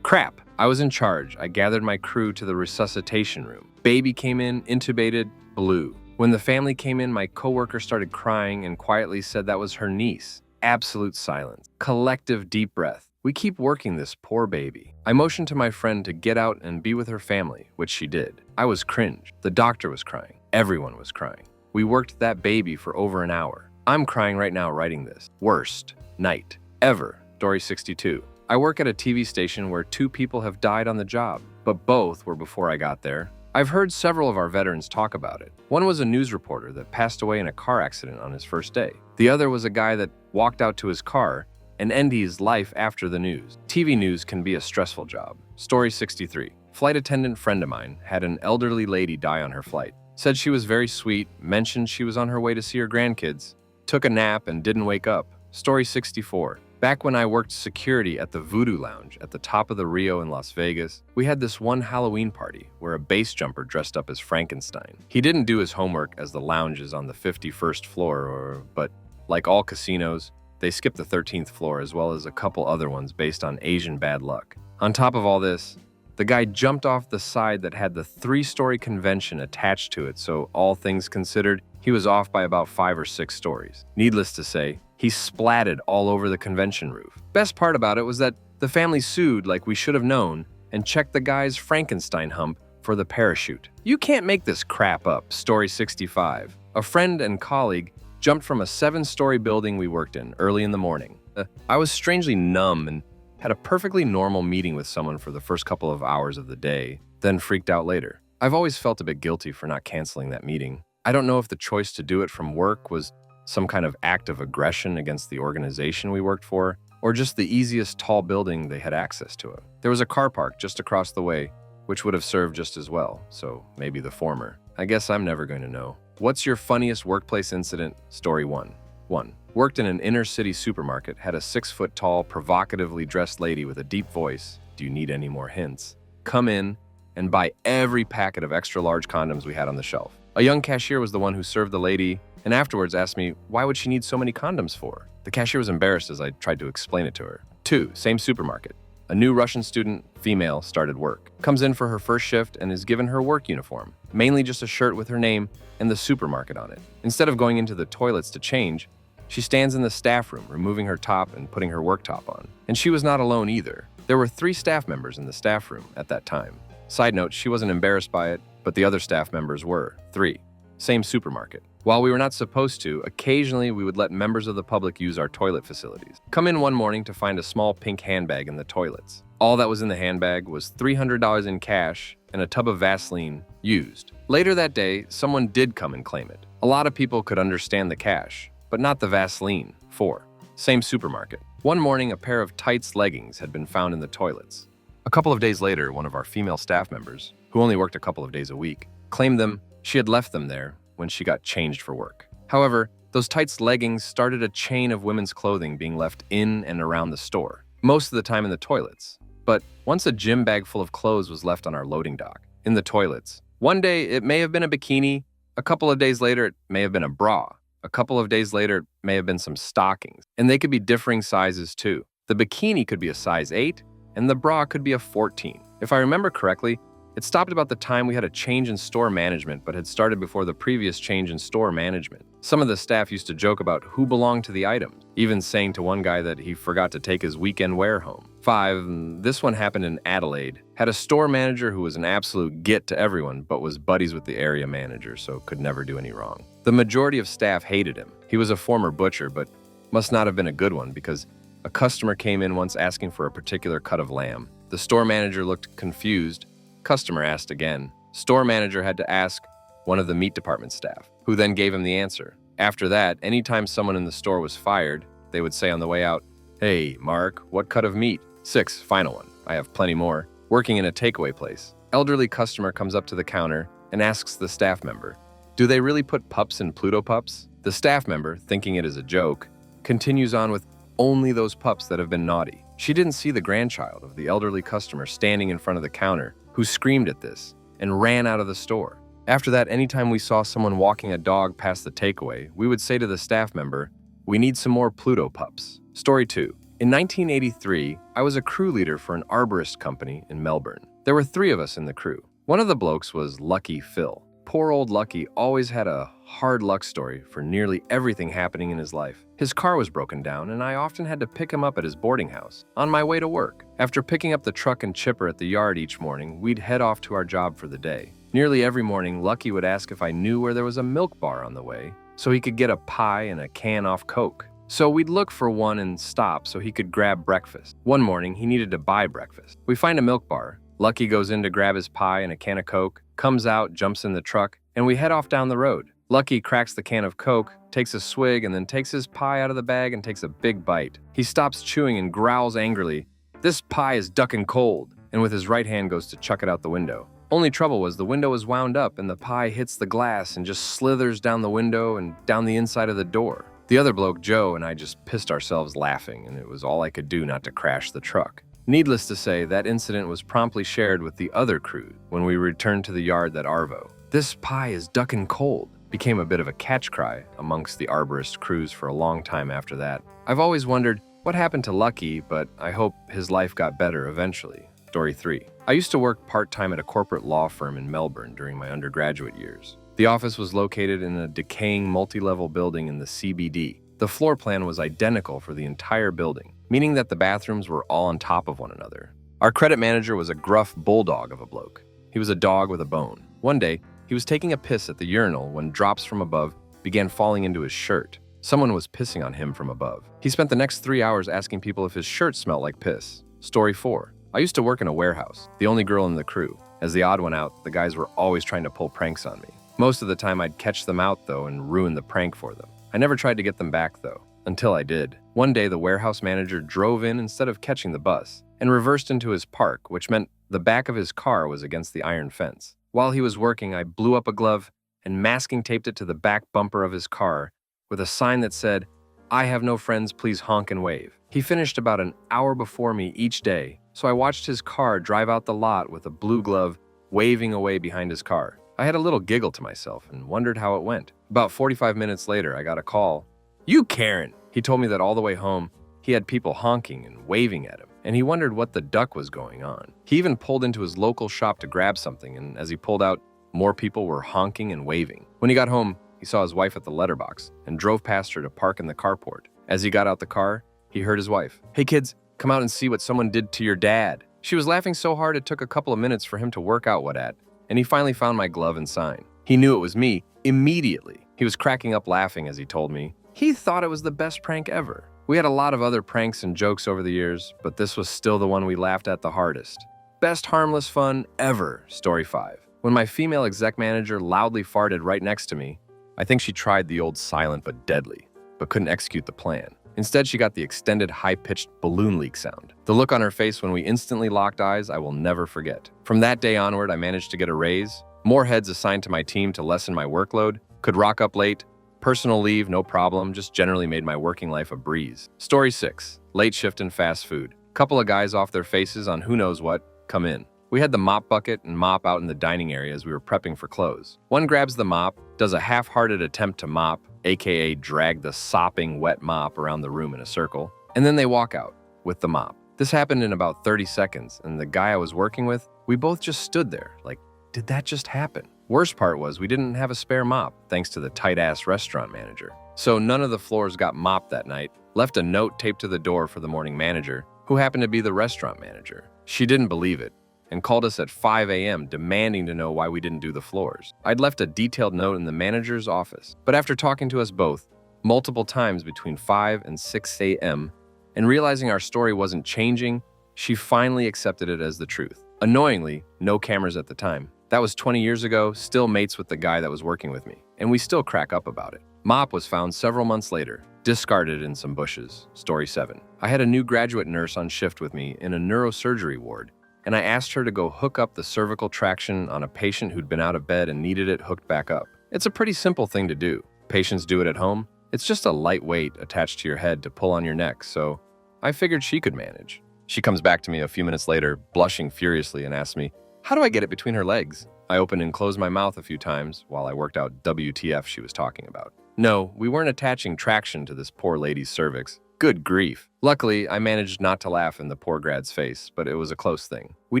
Crap! I was in charge. I gathered my crew to the resuscitation room. Baby came in, intubated, blue. When the family came in, my coworker started crying and quietly said that was her niece. Absolute silence. Collective deep breath. We keep working this poor baby. I motioned to my friend to get out and be with her family, which she did. I was cringe. The doctor was crying. Everyone was crying. We worked that baby for over an hour. I'm crying right now writing this. Worst night ever. Story 62. I work at a TV station where 2 people have died on the job, but both were before I got there. I've heard several of our veterans talk about it. One was a news reporter that passed away in a car accident on his first day. The other was a guy that walked out to his car and ended his life after the news. TV news can be a stressful job. Story 63. Flight attendant friend of mine had an elderly lady die on her flight. Said she was very sweet, mentioned she was on her way to see her grandkids, took a nap and didn't wake up. Story 64. Back when I worked security at the Voodoo Lounge at the top of the Rio in Las Vegas, we had this one Halloween party where a base jumper dressed up as Frankenstein. He didn't do his homework as the lounge is on the 51st floor, but like all casinos, they skipped the 13th floor as well as a couple other ones based on Asian bad luck. On top of all this, the guy jumped off the side that had the 3-story convention attached to it, so all things considered, he was off by about 5 or 6 stories. Needless to say, he splatted all over the convention roof. Best part about it was that the family sued like we should have known and checked the guy's Frankenstein hump for the parachute. You can't make this crap up. Story 65. A friend and colleague jumped from a 7-story building we worked in early in the morning. I was strangely numb and had a perfectly normal meeting with someone for the first couple of hours of the day, then freaked out later. I've always felt a bit guilty for not canceling that meeting. I don't know if the choice to do it from work was some kind of act of aggression against the organization we worked for, or just the easiest tall building they had access to it. There was a car park just across the way, which would have served just as well, so maybe the former. I guess I'm never going to know. What's your funniest workplace incident? Story 1. 1. Worked in an inner-city supermarket, had a 6-foot-tall, provocatively dressed lady with a deep voice. Do you need any more hints? Come in and buy every packet of extra-large condoms we had on the shelf. A young cashier was the one who served the lady and afterwards asked me, why would she need so many condoms for? The cashier was embarrassed as I tried to explain it to her. 2. Same supermarket. A new Russian student, female, started work. Comes in for her first shift and is given her work uniform, mainly just a shirt with her name and the supermarket on it. Instead of going into the toilets to change, she stands in the staff room, removing her top and putting her work top on. And she was not alone either. There were 3 staff members in the staff room at that time. Side note, she wasn't embarrassed by it, but the other staff members were. 3. Same supermarket. While we were not supposed to, occasionally we would let members of the public use our toilet facilities. Come in one morning to find a small pink handbag in the toilets. All that was in the handbag was $300 in cash and a tub of Vaseline used. Later that day, someone did come and claim it. A lot of people could understand the cash, but not the Vaseline. 4. Same supermarket. One morning, a pair of tights leggings had been found in the toilets. A couple of days later, one of our female staff members, who only worked a couple of days a week, claimed them. She had left them there when she got changed for work. However, those tights leggings started a chain of women's clothing being left in and around the store, most of the time in the toilets. But once a gym bag full of clothes was left on our loading dock, in the toilets. One day, it may have been a bikini. A couple of days later, it may have been a bra. A couple of days later, it may have been some stockings. And they could be differing sizes too. The bikini could be a size 8, and the bra could be a 14. If I remember correctly, it stopped about the time we had a change in store management, but had started before the previous change in store management. Some of the staff used to joke about who belonged to the items, even saying to one guy that he forgot to take his weekend wear home. 5. This one happened in Adelaide. Had a store manager who was an absolute git to everyone, but was buddies with the area manager, so could never do any wrong. The majority of staff hated him. He was a former butcher, but must not have been a good one because a customer came in once asking for a particular cut of lamb. The store manager looked confused. Customer asked again. Store manager had to ask one of the meat department staff, who then gave him the answer. After that, anytime someone in the store was fired, they would say on the way out, "Hey, Mark, what cut of meat?" 6, final one. I have plenty more. Working in a takeaway place. Elderly customer comes up to the counter and asks the staff member, "Do they really put pups in Pluto pups?" The staff member, thinking it is a joke, continues on with, "Only those pups that have been naughty." She didn't see the grandchild of the elderly customer standing in front of the counter, who screamed at this and ran out of the store. After that, anytime we saw someone walking a dog past the takeaway, we would say to the staff member, "We need some more Pluto pups." Story 2. In 1983, I was a crew leader for an arborist company in Melbourne. There were 3 of us in the crew. One of the blokes was Lucky Phil. Poor old Lucky always had a hard luck story for nearly everything happening in his life. His car was broken down, and I often had to pick him up at his boarding house on my way to work. After picking up the truck and chipper at the yard each morning, we'd head off to our job for the day. Nearly every morning, Lucky would ask if I knew where there was a milk bar on the way, so he could get a pie and a can off Coke. So we'd look for one and stop so he could grab breakfast. One morning, he needed to buy breakfast. We find a milk bar. Lucky goes in to grab his pie and a can of Coke, comes out, jumps in the truck, and we head off down the road. Lucky cracks the can of Coke, takes a swig, and then takes his pie out of the bag and takes a big bite. He stops chewing and growls angrily, "This pie is ducking cold," and with his right hand goes to chuck it out the window. Only trouble was the window was wound up and the pie hits the glass and just slithers down the window and down the inside of the door. The other bloke, Joe, and I just pissed ourselves laughing, and it was all I could do not to crash the truck. Needless to say, that incident was promptly shared with the other crew when we returned to the yard that Arvo. "This pie is ducking cold" became a bit of a catch cry amongst the arborist crews for a long time after that. I've always wondered what happened to Lucky, but I hope his life got better eventually. Story 3. I used to work part-time at a corporate law firm in Melbourne during my undergraduate years. The office was located in a decaying multi-level building in the CBD. The floor plan was identical for the entire building, meaning that the bathrooms were all on top of one another. Our credit manager was a gruff bulldog of a bloke. He was a dog with a bone. One day, he was taking a piss at the urinal when drops from above began falling into his shirt. Someone was pissing on him from above. He spent the next 3 hours asking people if his shirt smelled like piss. Story 4. I used to work in a warehouse, the only girl in the crew. As the odd one out, the guys were always trying to pull pranks on me. Most of the time I'd catch them out though and ruin the prank for them. I never tried to get them back though, until I did. One day the warehouse manager drove in instead of catching the bus and reversed into his park, which meant the back of his car was against the iron fence. While he was working, I blew up a glove and masking taped it to the back bumper of his car with a sign that said, "I have no friends, please honk and wave." He finished about an hour before me each day, so I watched his car drive out the lot with a blue glove waving away behind his car. I had a little giggle to myself and wondered how it went. About 45 minutes later, I got a call. "You Karen!" He told me that all the way home, he had people honking and waving at him, and he wondered what the duck was going on. He even pulled into his local shop to grab something, and as he pulled out, more people were honking and waving. When he got home, he saw his wife at the letterbox and drove past her to park in the carport. As he got out the car, he heard his wife, "Hey kids, come out and see what someone did to your dad." She was laughing so hard it took a couple of minutes for him to work out what at, and he finally found my glove and sign. He knew it was me immediately. He was cracking up laughing as he told me. He thought it was the best prank ever. We had a lot of other pranks and jokes over the years, but this was still the one we laughed at the hardest. Best harmless fun ever. Story 5. When my female exec manager loudly farted right next to me, I think she tried the old silent but deadly, but couldn't execute the plan. Instead, she got the extended high-pitched balloon leak sound. The look on her face when we instantly locked eyes, I will never forget. From that day onward, I managed to get a raise, more heads assigned to my team to lessen my workload, could rock up late, personal leave, no problem, just generally made my working life a breeze. Story 6. Late shift and fast food. Couple of guys off their faces on who knows what come in. We had the mop bucket and mop out in the dining area as we were prepping for close. One grabs the mop, does a half-hearted attempt to mop, aka drag the sopping wet mop around the room in a circle, and then they walk out with the mop. This happened in about 30 seconds, and the guy I was working with, we both just stood there like, did that just happen? Worst part was we didn't have a spare mop, thanks to the tight-ass restaurant manager. So none of the floors got mopped that night, left a note taped to the door for the morning manager, who happened to be the restaurant manager. She didn't believe it, and called us at 5 a.m. demanding to know why we didn't do the floors. I'd left a detailed note in the manager's office, but after talking to us both multiple times between 5 and 6 a.m. and realizing our story wasn't changing, she finally accepted it as the truth. Annoyingly, no cameras at the time. That was 20 years ago, still mates with the guy that was working with me, and we still crack up about it. Mop was found several months later, discarded in some bushes. Story 7. I had a new graduate nurse on shift with me in a neurosurgery ward, and I asked her to go hook up the cervical traction on a patient who'd been out of bed and needed it hooked back up. It's a pretty simple thing to do. Patients do it at home. It's just a light weight attached to your head to pull on your neck, so I figured she could manage. She comes back to me a few minutes later, blushing furiously, and asks me, "How do I get it between her legs?" I opened and closed my mouth a few times while I worked out WTF she was talking about. No, we weren't attaching traction to this poor lady's cervix. Good grief. Luckily, I managed not to laugh in the poor grad's face, but it was a close thing. We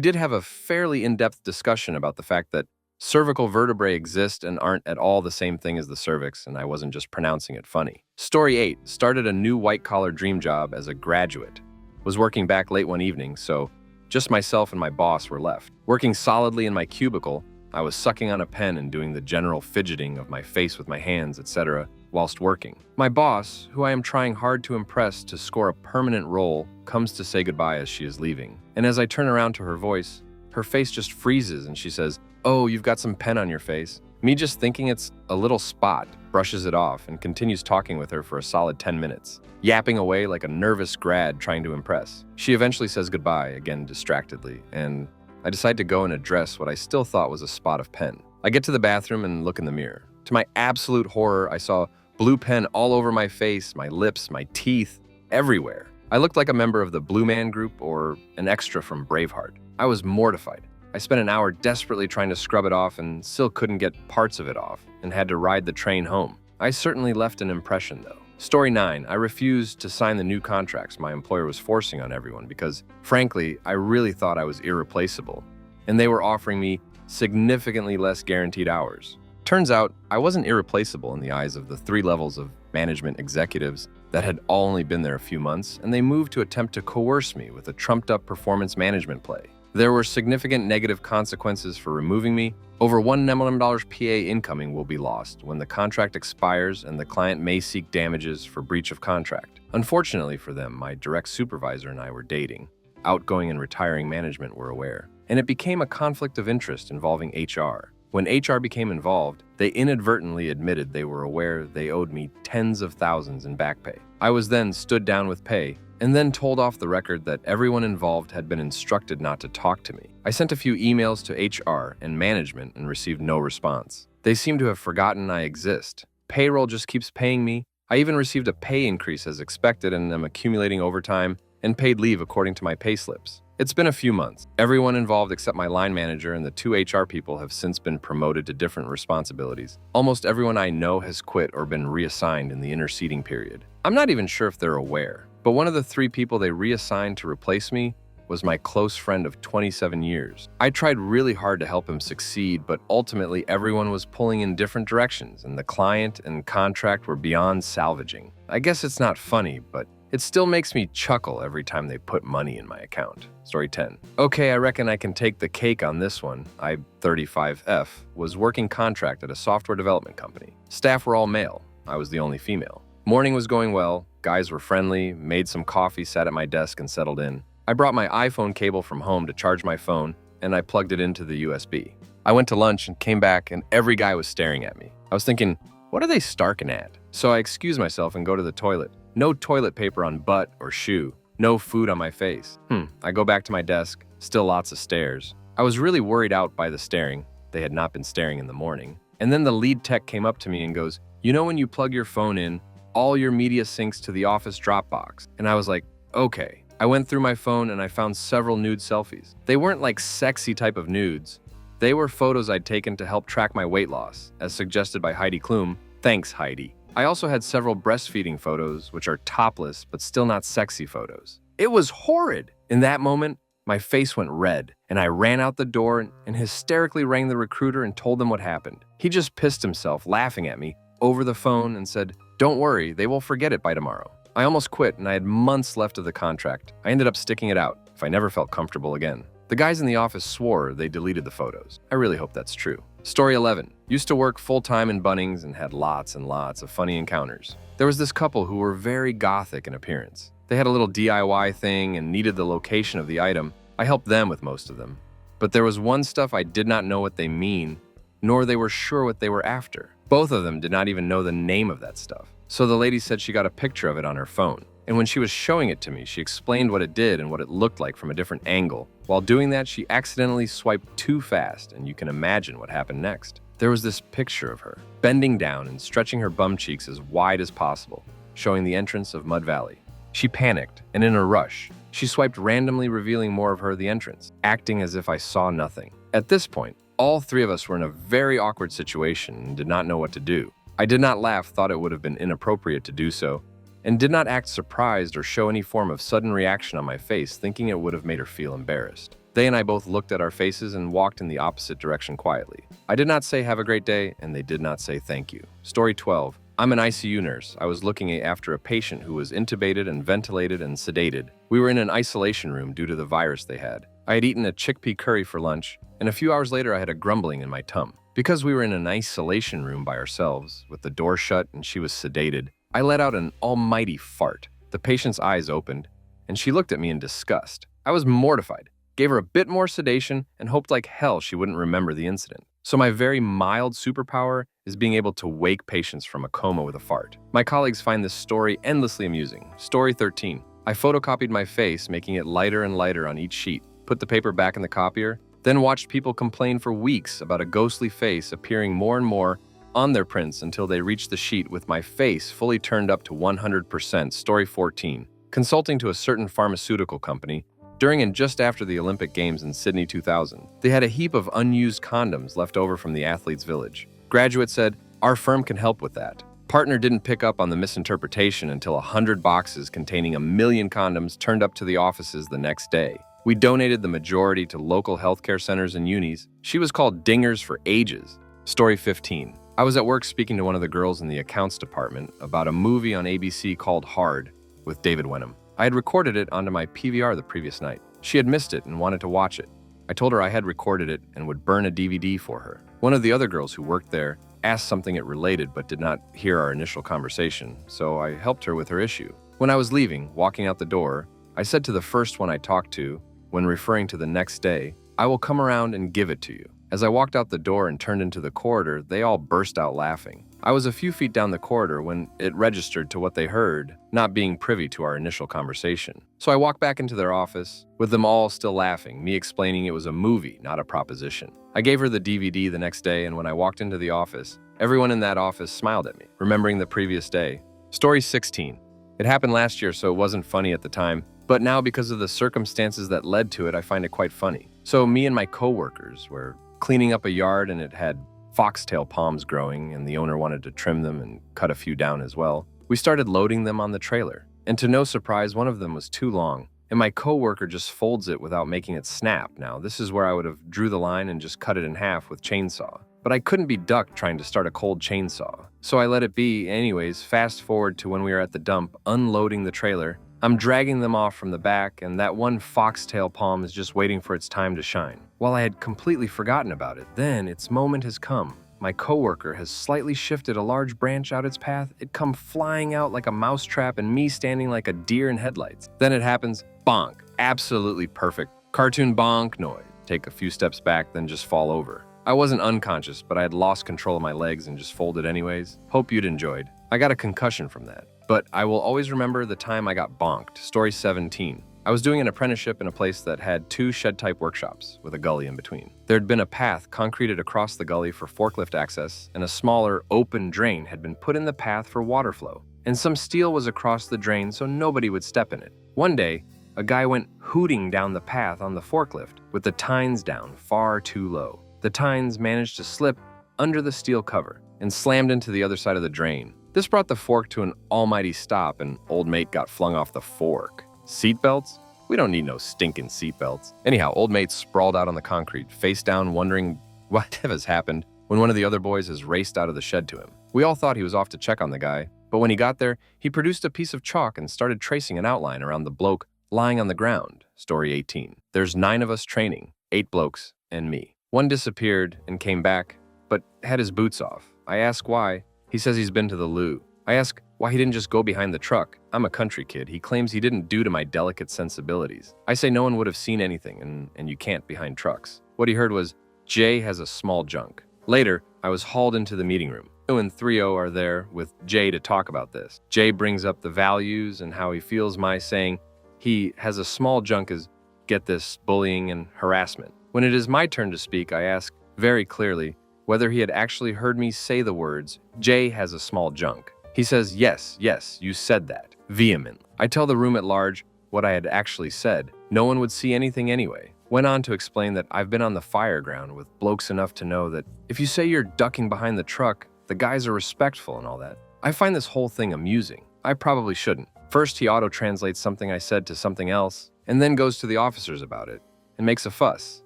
did have a fairly in-depth discussion about the fact that cervical vertebrae exist and aren't at all the same thing as the cervix, and I wasn't just pronouncing it funny. Story 8. Started a new white-collar dream job as a graduate. Was working back late one evening, so just myself and my boss were left. Working solidly in my cubicle, I was sucking on a pen and doing the general fidgeting of my face with my hands, etc., whilst working. My boss, who I am trying hard to impress to score a permanent role, comes to say goodbye as she is leaving. And as I turn around to her voice, her face just freezes and she says, "Oh, you've got some pen on your face." Me just thinking it's a little spot, brushes it off and continues talking with her for a solid 10 minutes, yapping away like a nervous grad trying to impress. She eventually says goodbye, again distractedly, and I decide to go and address what I still thought was a spot of pen. I get to the bathroom and look in the mirror. To my absolute horror, I saw blue pen all over my face, my lips, my teeth, everywhere. I looked like a member of the Blue Man Group or an extra from Braveheart. I was mortified. I spent an hour desperately trying to scrub it off and still couldn't get parts of it off and had to ride the train home. I certainly left an impression though. Story 9. I refused to sign the new contracts my employer was forcing on everyone because, frankly, I really thought I was irreplaceable, and they were offering me significantly less guaranteed hours. Turns out, I wasn't irreplaceable in the eyes of the 3 levels of management executives that had all only been there a few months, and they moved to attempt to coerce me with a trumped-up performance management play. There were significant negative consequences for removing me. Over $1 million PA incoming will be lost when the contract expires, and the client may seek damages for breach of contract. Unfortunately for them, my direct supervisor and I were dating. Outgoing and retiring management were aware, and it became a conflict of interest involving HR. When HR became involved, they inadvertently admitted they were aware they owed me tens of thousands in back pay. I was then stood down with pay and then told off the record that everyone involved had been instructed not to talk to me. I sent a few emails to HR and management and received no response. They seem to have forgotten I exist. Payroll just keeps paying me. I even received a pay increase as expected and am accumulating overtime and paid leave according to my payslips. It's been a few months. Everyone involved except my line manager and the 2 HR people have since been promoted to different responsibilities. Almost everyone I know has quit or been reassigned in the interceding period. I'm not even sure if they're aware, but one of the 3 people they reassigned to replace me was my close friend of 27 years. I tried really hard to help him succeed, but ultimately everyone was pulling in different directions and the client and contract were beyond salvaging. I guess it's not funny, but it still makes me chuckle every time they put money in my account. Story 10. Okay, I reckon I can take the cake on this one. I, 35F, was working contract at a software development company. Staff were all male. I was the only female. Morning was going well. Guys were friendly, made some coffee, sat at my desk, and settled in. I brought my iPhone cable from home to charge my phone, and I plugged it into the USB. I went to lunch and came back, and every guy was staring at me. I was thinking, what are they starking at? So I excuse myself and go to the toilet. No toilet paper on butt or shoe. No food on my face. I go back to my desk. Still lots of stares. I was really worried out by the staring. They had not been staring in the morning. And then the lead tech came up to me and goes, "You know when you plug your phone in, all your media syncs to the Office Dropbox?" And I was like, okay. I went through my phone and I found several nude selfies. They weren't like sexy type of nudes. They were photos I'd taken to help track my weight loss, as suggested by Heidi Klum. Thanks, Heidi. I also had several breastfeeding photos, which are topless, but still not sexy photos. It was horrid. In that moment, my face went red, and I ran out the door and hysterically rang the recruiter and told them what happened. He just pissed himself, laughing at me, over the phone and said, "Don't worry, they will forget it by tomorrow." I almost quit, and I had months left of the contract. I ended up sticking it out, if I never felt comfortable again. The guys in the office swore they deleted the photos. I really hope that's true. Story 11. Used to work full-time in Bunnings and had lots and lots of funny encounters. There was this couple who were very gothic in appearance. They had a little DIY thing and needed the location of the item. I helped them with most of them. But there was one stuff I did not know what they mean, nor they were sure what they were after. Both of them did not even know the name of that stuff. So the lady said she got a picture of it on her phone. And when she was showing it to me, she explained what it did and what it looked like from a different angle. While doing that, she accidentally swiped too fast, and you can imagine what happened next. There was this picture of her, bending down and stretching her bum cheeks as wide as possible, showing the entrance of Mud Valley. She panicked, and in a rush, she swiped randomly, revealing more of her the entrance, acting as if I saw nothing. At this point, All three of us were in a very awkward situation and did not know what to do. I did not laugh, thought it would have been inappropriate to do so, and did not act surprised or show any form of sudden reaction on my face, thinking it would have made her feel embarrassed. They and I both looked at our faces and walked in the opposite direction quietly. I did not say have a great day, and they did not say thank you. Story 12. I'm an ICU nurse. I was looking after a patient who was intubated and ventilated and sedated. We were in an isolation room due to the virus they had. I had eaten a chickpea curry for lunch, and a few hours later I had a grumbling in my tum. Because we were in an isolation room by ourselves, with the door shut and she was sedated, I let out an almighty fart. The patient's eyes opened, and she looked at me in disgust. I was mortified, gave her a bit more sedation, and hoped like hell she wouldn't remember the incident. So my very mild superpower is being able to wake patients from a coma with a fart. My colleagues find this story endlessly amusing. Story 13. I photocopied my face, making it lighter and lighter on each sheet, put the paper back in the copier, then watched people complain for weeks about a ghostly face appearing more and more on their prints until they reached the sheet with my face fully turned up to 100%. Story 14. Consulting to a certain pharmaceutical company, during and just after the Olympic Games in Sydney 2000, they had a heap of unused condoms left over from the athletes' village. Graduate said, "Our firm can help with that." Partner didn't pick up on the misinterpretation until 100 boxes containing 1,000,000 condoms turned up to the offices the next day. We donated the majority to local healthcare centers and unis. She was called dingers for ages. Story 15. I was at work speaking to one of the girls in the accounts department about a movie on ABC called Hard with David Wenham. I had recorded it onto my PVR the previous night. She had missed it and wanted to watch it. I told her I had recorded it and would burn a DVD for her. One of the other girls who worked there asked something it related but did not hear our initial conversation, so I helped her with her issue. When I was leaving, walking out the door, I said to the first one I talked to, when referring to the next day, "I will come around and give it to you." As I walked out the door and turned into the corridor, they all burst out laughing. I was a few feet down the corridor when it registered to what they heard, not being privy to our initial conversation. So I walked back into their office, with them all still laughing, me explaining it was a movie, not a proposition. I gave her the DVD the next day, and when I walked into the office, everyone in that office smiled at me, remembering the previous day. Story 16. It happened last year, so it wasn't funny at the time, but now because of the circumstances that led to it, I find it quite funny. So me and my coworkers were cleaning up a yard and it had foxtail palms growing, and the owner wanted to trim them and cut a few down as well. We started loading them on the trailer, and to no surprise, one of them was too long, and my coworker just folds it without making it snap. Now, this is where I would have drew the line and just cut it in half with chainsaw. But I couldn't be ducked trying to start a cold chainsaw, so I let it be. Anyways, fast forward to when we were at the dump, unloading the trailer. I'm dragging them off from the back, and that one foxtail palm is just waiting for its time to shine. While I had completely forgotten about it, then its moment has come. My coworker has slightly shifted a large branch out its path. It come flying out like a mousetrap and me standing like a deer in headlights. Then it happens, bonk, absolutely perfect. Cartoon bonk noise. Take a few steps back, then just fall over. I wasn't unconscious, but I had lost control of my legs and just folded anyways. Hope you'd enjoyed. I got a concussion from that. But I will always remember the time I got bonked. Story 17. I was doing an apprenticeship in a place that had 2 shed-type workshops with a gully in between. There had been a path concreted across the gully for forklift access, and a smaller, open drain had been put in the path for water flow. And some steel was across the drain so nobody would step in it. One day, a guy went hooting down the path on the forklift with the tines down far too low. The tines managed to slip under the steel cover and slammed into the other side of the drain. This brought the fork to an almighty stop, and old mate got flung off the fork. Seatbelts? We don't need no stinking seatbelts. Anyhow, old mate sprawled out on the concrete, face down, wondering what has happened, when one of the other boys has raced out of the shed to him. We all thought he was off to check on the guy, but when he got there, he produced a piece of chalk and started tracing an outline around the bloke lying on the ground. Story 18. There's 9 of us training, 8 blokes, and me. One disappeared and came back, but had his boots off. I ask why. He says he's been to the loo. I ask why he didn't just go behind the truck. I'm a country kid. He claims he didn't due to my delicate sensibilities. I say no one would have seen anything, and you can't behind trucks. What he heard was, Jay has a small junk. Later, I was hauled into the meeting room. Stu and 3O are there with Jay to talk about this. Jay brings up the values and how he feels my saying he has a small junk is, get this, bullying and harassment. When it is my turn to speak, I ask very clearly whether he had actually heard me say the words, Jay has a small junk. He says, yes, you said that, vehemently. I tell the room at large what I had actually said. No one would see anything anyway. Went on to explain that I've been on the fire ground with blokes enough to know that if you say you're ducking behind the truck, the guys are respectful and all that. I find this whole thing amusing. I probably shouldn't. First, he auto-translates something I said to something else, and then goes to the officers about it, and makes a fuss.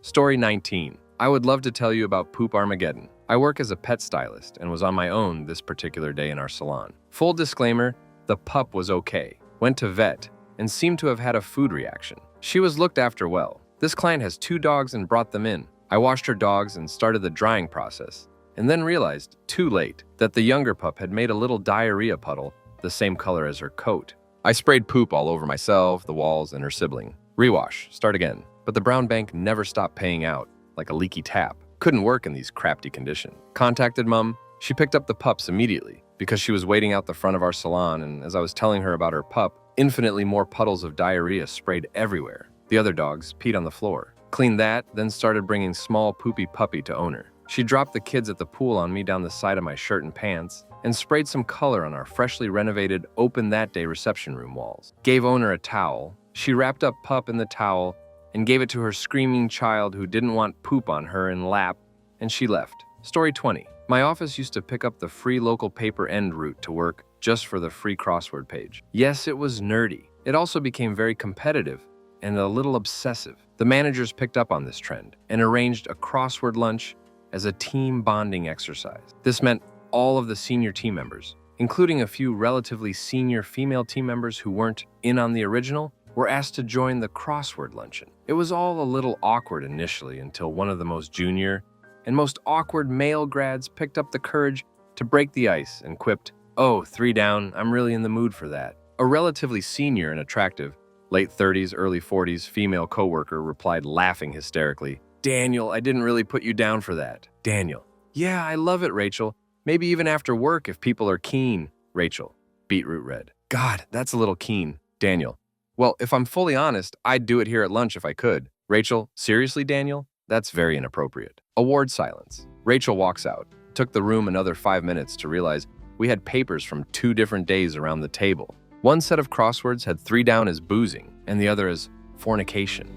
Story 19. I would love to tell you about Poop Armageddon. I work as a pet stylist and was on my own this particular day in our salon. Full disclaimer, the pup was okay. Went to vet, and seemed to have had a food reaction. She was looked after well. This client has 2 dogs and brought them in. I washed her dogs and started the drying process, and then realized, too late, that the younger pup had made a little diarrhea puddle the same color as her coat. I sprayed poop all over myself, the walls, and her sibling. Rewash, start again. But the brown bank never stopped paying out, like a leaky tap. Couldn't work in these crafty conditions. Contacted Mum. She picked up the pups immediately because she was waiting out the front of our salon, and as I was telling her about her pup, infinitely more puddles of diarrhea sprayed everywhere. The other dogs peed on the floor. Cleaned that, then started bringing small poopy puppy to owner. She dropped the kids at the pool on me down the side of my shirt and pants, and sprayed some color on our freshly renovated open that day reception room walls. Gave owner a towel. She wrapped up pup in the towel and gave it to her screaming child who didn't want poop on her in lap, and she left. Story 20. My office used to pick up the free local paper en route to work just for the free crossword page. Yes, it was nerdy. It also became very competitive and a little obsessive. The managers picked up on this trend and arranged a crossword lunch as a team bonding exercise. This meant all of the senior team members, including a few relatively senior female team members who weren't in on the original, were asked to join the crossword luncheon. It was all a little awkward initially until one of the most junior and most awkward male grads picked up the courage to break the ice and quipped, "Oh, 3 down, I'm really in the mood for that." A relatively senior and attractive, late 30s, early 40s female coworker replied laughing hysterically, "Daniel, I didn't really put you down for that." Daniel, "Yeah, I love it, Rachel. Maybe even after work if people are keen." Rachel, beetroot red, "God, that's a little keen." Daniel, "Well, if I'm fully honest, I'd do it here at lunch if I could." Rachel, "Seriously, Daniel? That's very inappropriate." Award silence. Rachel walks out. Took the room another 5 minutes to realize we had papers from 2 different days around the table. One set of crosswords had 3 down as boozing, and the other as fornication.